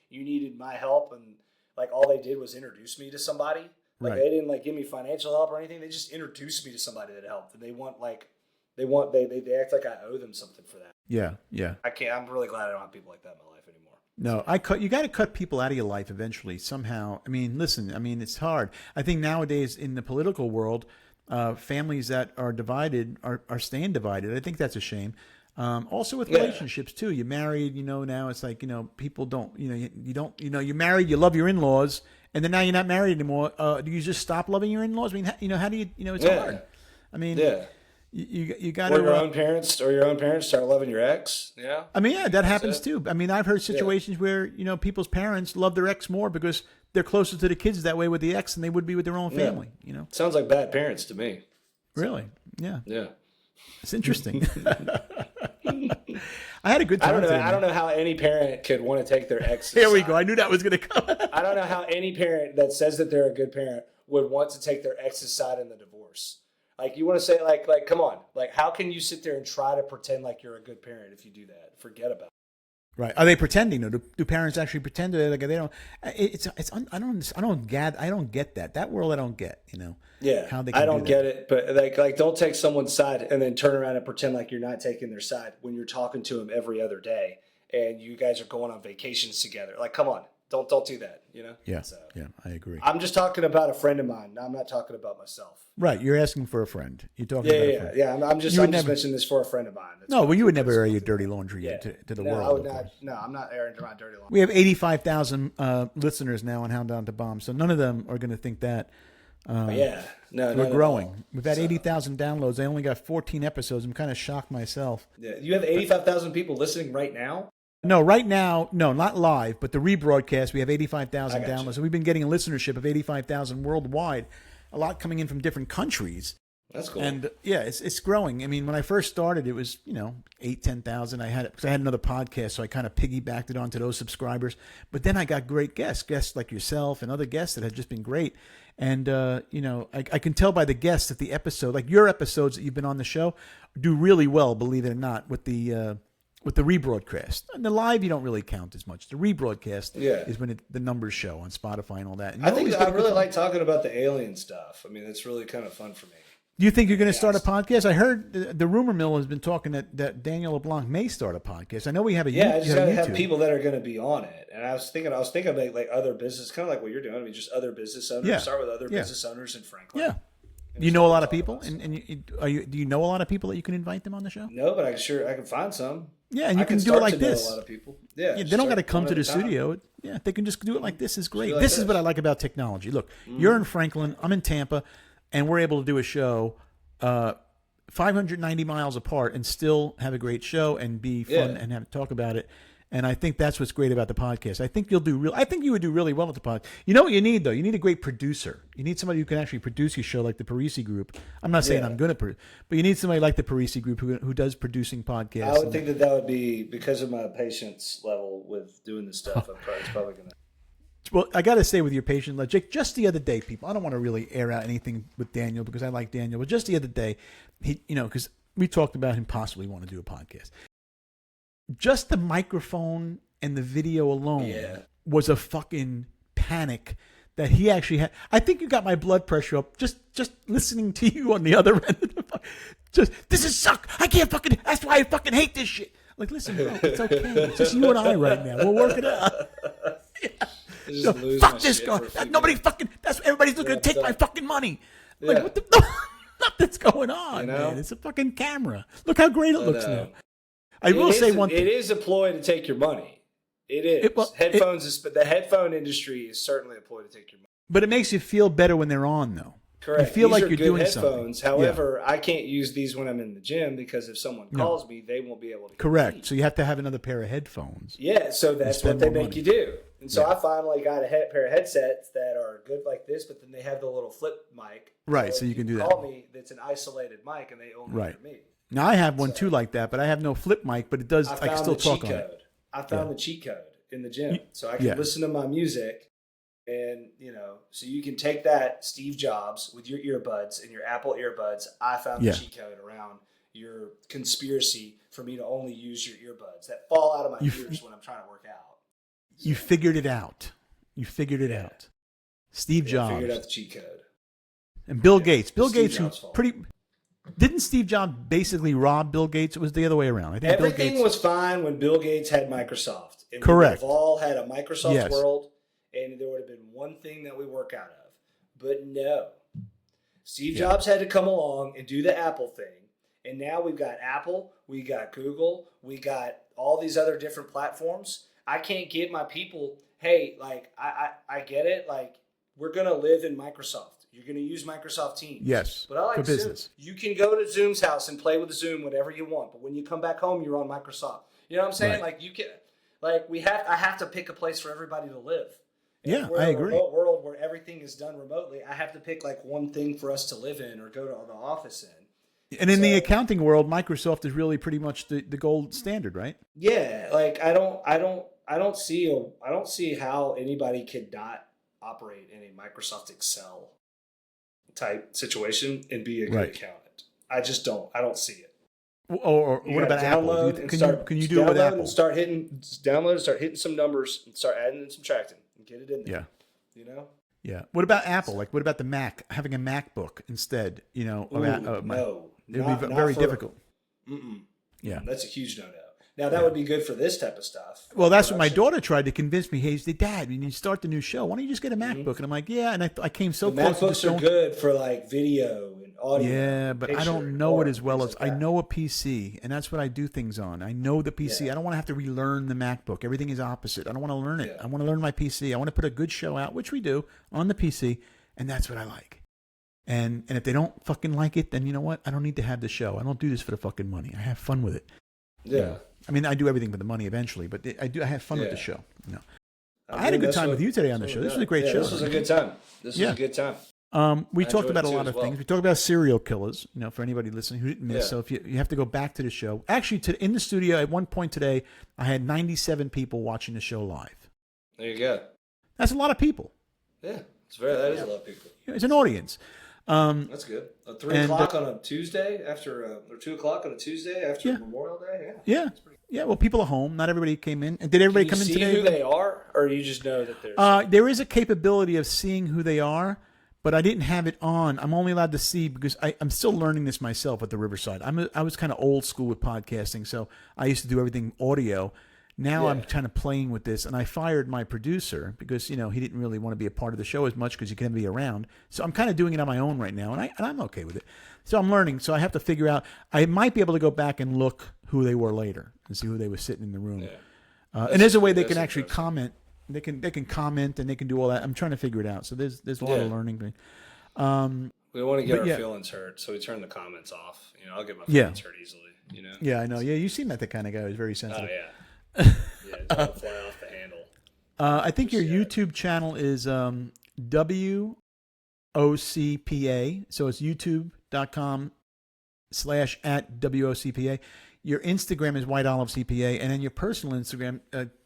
you needed my help, and like all they did was introduce me to somebody. Like Right. they didn't like give me financial help or anything. They just introduced me to somebody that helped, and they act like I owe them something for that. Yeah, yeah. I'm really glad I don't have people like that in my life anymore. No, you got to cut people out of your life eventually somehow. I mean, listen, it's hard. I think nowadays in the political world, families that are divided are staying divided. I think that's a shame. Also with relationships too. You're married, now it's like, people don't, you're married, you love your in-laws, and then now you're not married anymore. Do you just stop loving your in-laws? I mean, how do you, it's hard. I mean, you got to. Or your own parents start loving your ex. Yeah. I mean, yeah, that happens it. too. I mean, I've heard situations where, people's parents love their ex more because they're closer to the kids that way with the ex than they would be with their own family, Sounds like bad parents to me. Really? Yeah. Yeah. It's interesting. I had a good time. I don't know how any parent could want to take their ex. Here we go. I knew that was going to come. I don't know how any parent that says that they're a good parent would want to take their ex's side in the divorce. Like, you want to say, like, come on. Like, how can you sit there and try to pretend like you're a good parent if you do that? Forget about it. Right? Are they pretending? Though? Do parents actually pretend? Like they don't. I don't get that. That world I don't get. Yeah, how they can I don't do get that. it, but like don't take someone's side and then turn around and pretend like you're not taking their side when you're talking to them every other day and you guys are going on vacations together. Like, come on, don't do that. Yeah. So, Yeah. I agree. I'm just talking about a friend of mine. I'm not talking about myself. Right. You're asking for a friend. You're talking about a friend. Yeah. I'm just mentioning this for a friend of mine. That's No, what well, you would I'm never air your talking dirty about. laundry Yeah. to the No, world. I would of not. course. No, I'm not airing my dirty laundry. We have 85,000 listeners now on Hound Down to Bomb, so none of them are going to think that. No, We're growing. We've had 80,000 downloads. I only got 14 episodes. I'm kind of shocked myself. Yeah, you have 85,000 people listening right now. No, right now, no, not live, but the rebroadcast, we have 85,000 I got downloads. you. And we've been getting a listenership of 85,000 worldwide, a lot coming in from different countries. That's cool. And yeah, it's growing. I mean, when I first started, it was 8,000-10,000. I had another podcast, so I kind of piggybacked it onto those subscribers. But then I got great guests like yourself and other guests that have just been great. And I can tell by the guests that the episode, like your episodes that you've been on the show, do really well. Believe it or not, with the rebroadcast. And the live, you don't really count as much. The rebroadcast is when the numbers show on Spotify and all that. And I really like talking about the alien stuff. I mean, it's really kind of fun for me. Do you think you're going to start a podcast? I heard the rumor mill has been talking that Daniel LeBlanc may start a podcast. I know we have a I just got to have people that are going to be on it. And I was thinking about like other business, kind of like what you're doing. I mean, just other business owners. Yeah. Start with other business owners in Franklin. Yeah. You know a lot of people, and do you know a lot of people that you can invite them on the show? No, but I can find some. Yeah, and you can do it like this. Know a lot of people. Yeah, they don't got to come to the studio. Yeah, they can just do it like this. Is great. This is what I like about technology. Look, you're in Franklin, I'm in Tampa, and we're able to do a show 590 miles apart and still have a great show and be fun and talk about it. And I think that's what's great about the podcast. I think you would do really well with the podcast. You know what you need though? You need a great producer. You need somebody who can actually produce your show, like the Parisi Group. I'm not saying I'm going to produce, but you need somebody like the Parisi Group who does producing podcasts. I would think that would be, because of my patience level with doing this stuff. It's probably going to. Well, I got to say, with your patient logic, just the other day, people, I don't want to really air out anything with Daniel because I like Daniel, but just the other day, because we talked about him possibly wanting to do a podcast. Just the microphone and the video alone was a fucking panic that he actually had. I think you got my blood pressure up just listening to you on the other end of the phone. This is suck. I can't fucking, that's why I fucking hate this shit. Like, listen, bro, it's okay. It's just you and I right now. We'll work it out. Fuck this guy. Everybody's looking to take my fucking money. Like, what the nothing's going on, man. It's a fucking camera. Look how great it looks now. I will say one thing. It is a ploy to take your money. It is. The headphone industry is certainly a ploy to take your money. But it makes you feel better when they're on, though. Correct. You feel these like you're doing headphones. something. However, I can't use these when I'm in the gym because if someone calls me, they won't be able to. Correct. So you have to have another pair of headphones. Yeah, so that's what they make you do. And so I finally got a pair of headsets that are good like this, but then they have the little flip mic. Right, so you can do that. Call me, it's an isolated mic, and they only hear me. Now, I have one too like that, but I have no flip mic, but it does. I can still talk on it. I found the cheat code in the gym, so I can listen to my music. And, so you can take that, Steve Jobs, with your earbuds and your Apple earbuds. I found the cheat code around your conspiracy for me to only use your earbuds that fall out of my ears when I'm trying to work out. So, you figured it out. Out. Steve Jobs. Figured out the cheat code. And Bill Gates. Bill Gates, didn't Steve Jobs basically rob Bill Gates? It was the other way around. I think everything was fine when Bill Gates had Microsoft. And correct. We've all had a Microsoft world. And there would have been one thing that we work out of. But no. Steve Jobs had to come along and do the Apple thing. And now we've got Apple, we got Google, we got all these other different platforms. I can't get my people, hey, like, I get it. Like, we're going to live in Microsoft. You're going to use Microsoft Teams. Yes, but I like for Zoom. business. You can go to Zoom's house and play with Zoom whatever you want. But when you come back home, you're on Microsoft. You know what I'm saying? Right. Like, you can, like, I have to pick a place for everybody to live. Yeah, we're I in a agree. remote world where everything is done remotely. I have to pick like one thing for us to live in or go to the office in. And in the accounting world, Microsoft is really pretty much the gold standard, right? Yeah, like I don't see how anybody could not operate in a Microsoft Excel type situation and be a good accountant. I just don't. I don't see it. Or what about Apple? Can you do it with Apple? And start hitting some numbers and start adding and subtracting and get it in there. Yeah. Yeah. What about Apple? Like, what about the Mac? Having a MacBook instead, no. It would be very difficult. Yeah. That's a huge no-no. Now, that would be good for this type of stuff. Well, that's what my daughter tried to convince me. Hey, Dad, when you start the new show, why don't you just get a MacBook? And I'm like, yeah. And I came so close. MacBooks are good for like video and audio. Yeah, but I don't know it as well as I know a PC, and that's what I do things on. I know the PC. I don't want to have to relearn the MacBook. Everything is opposite. I don't want to learn it. I want to learn my PC. I want to put a good show out, which we do on the PC, and that's what I like. And if they don't fucking like it, then you know what? I don't need to have the show. I don't do this for the fucking money. I have fun with it. Yeah. I mean, I do everything for the money eventually, but I have fun with the show. I had a good time with you today on the show. This was a great show. This was a good time. This was a good time. We I talked enjoyed about it a too lot as of well. things. We talked about serial killers, for anybody listening who didn't miss. Yeah. So if you have to go back to the show. Actually, in the studio at one point today, I had 97 people watching the show live. There you go. That's a lot of people. Yeah, that is a lot of people. It's an audience. That's good. 3 and, o'clock on a Tuesday after, or 2 o'clock on a Tuesday after Yeah. Memorial Day. Yeah. Yeah, well, people are home. Not everybody came in. And did everybody come in today? Can you see who they are, or you just know that there's... There is a capability of seeing who they are, but I didn't have it on. I'm only allowed to see because I'm still learning this myself at the Riverside. I was kind of old school with podcasting, so I used to do everything audio. Now I'm kind of playing with this, and I fired my producer because he didn't really want to be a part of the show as much because he couldn't be around. So I'm kind of doing it on my own right now, and I'm okay with it. So I'm learning. So I have to figure out. I might be able to go back and look who they were later and see who they were sitting in the room. Yeah. And there's a way they can actually comment. They can comment and they can do all that. I'm trying to figure it out. So there's a lot of learning. We don't want to get our feelings hurt, so we turn the comments off. I'll get my feelings hurt easily. Yeah, I know. Yeah, you seem like the kind of guy who's very sensitive. Oh yeah. Don't fly off the handle. I think your YouTube channel is WOCPA. So it's youtube.com/@WOCPA. Your Instagram is White Olive CPA, and then your personal Instagram,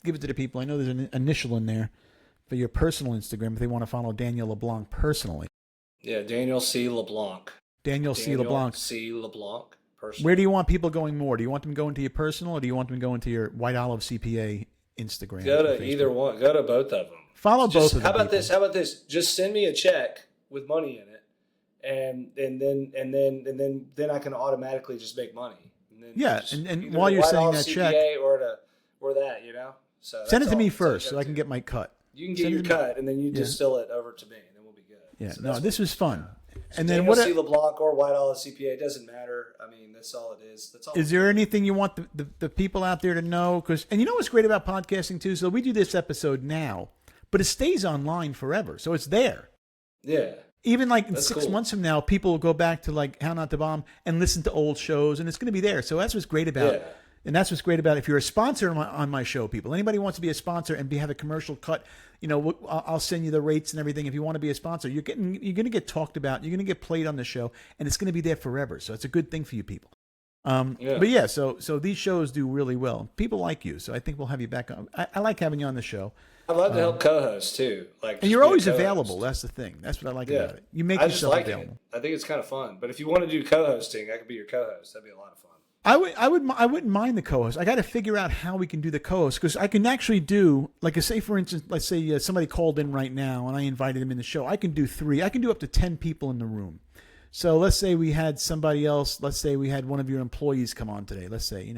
give it to the people. I know there's an initial in there for your personal Instagram if they want to follow Daniel LeBlanc personally. Yeah, Daniel C. LeBlanc. Daniel C. LeBlanc. C. LeBlanc. Personal. Where do you want people going more? Do you want them going to your personal, or do you want them going to your White Olive CPA Instagram? Go to either one. Go to both of them. Follow both of them. How about this? Just send me a check with money in it, and then I can automatically just make money. And while you're sending that check, or that, so send it to me first so I can get my cut. You can get your cut, and then you distill it over to me, and then we'll be good. Yeah, so this was fun. So and then Daniel C. LeBlanc or White Olive CPA, it doesn't matter. I mean, that's all it is. That's all. Is there anything you want the people out there to know? And you know what's great about podcasting too? So we do this episode now, but it stays online forever, so it's there. Yeah. Even like in 6 months from now, people will go back to like How Not to Bomb and listen to old shows, and it's going to be there. So that's what's great about it. And that's what's great about it. If you're a sponsor on my show, people, anybody wants to be a sponsor and have a commercial cut, I'll send you the rates and everything. If you want to be a sponsor, you're going to get talked about. You're going to get played on the show, and it's going to be there forever. So it's a good thing for you people. But yeah, so these shows do really well. People like you, so I think we'll have you back on. I like having you on the show. I'd love to help co-host too. And you're always available. That's the thing. That's what I like about it. You make yourself available. I think it's kind of fun. But if you want to do co-hosting, I could be your co-host. That'd be a lot of fun. I wouldn't mind the co-host. I got to figure out how we can do the co-host because I can actually do say for instance, let's say somebody called in right now and I invited them in the show. I can do 3. I can do up to 10 people in the room. So let's say we had somebody else. Let's say we had one of your employees come on today. Let's say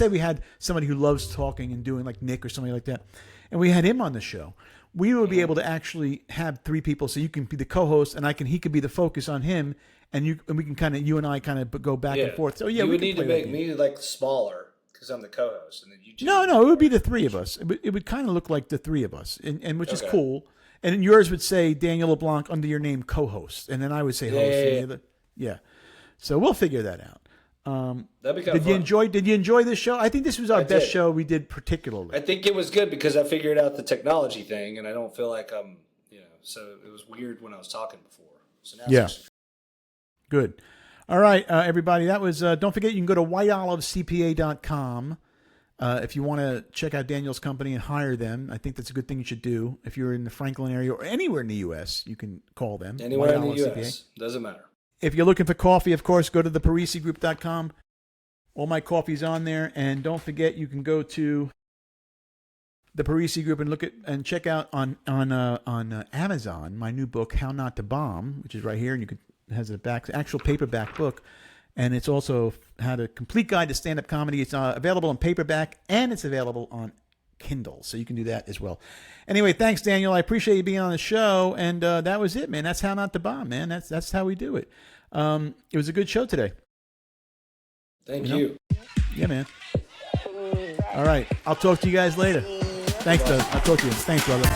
we had somebody who loves talking and doing like Nick or somebody like that, and we had him on the show. We would be able to actually have 3 people, so you can be the co-host and he could be the focus on him. And we can you and I go back and forth. So you would need to make me like smaller because I'm the co-host, and then you. No, it would be the 3 of us. It would kind of look like the 3 of us, and which is cool. And yours would say Daniel LeBlanc under your name, co-host, and then I would say host. Yeah. So we'll figure that out. That'd be kind of fun. Did you enjoy this show? I think this was our best show we did particularly. I think it was good because I figured out the technology thing, and I don't feel like I'm. So it was weird when I was talking before. So now it's good. All right, everybody. That was. Don't forget, you can go to whiteolivecpa.com if you want to check out Daniel's company and hire them. I think that's a good thing you should do. If you're in the Franklin area or anywhere in the U.S., you can call them. Anywhere in the U.S. Doesn't matter. If you're looking for coffee, of course, go to theparisegroup.com. All my coffee's on there, and don't forget, you can go to the Parisi Group and and check out on Amazon my new book, How Not to Bomb, which is right here, and it has a actual paperback book, and it's also had a complete guide to stand-up comedy. It's available in paperback and it's available on Kindle, so you can do that as well. Anyway, thanks, Daniel. I appreciate you being on the show, and that was it, man. That's How Not to Bomb, man. That's how we do it. It was a good show today. Thank you. Yeah, man. All right, I'll talk to you guys later. Thanks, Doug. I'll talk to you. Thanks, brother.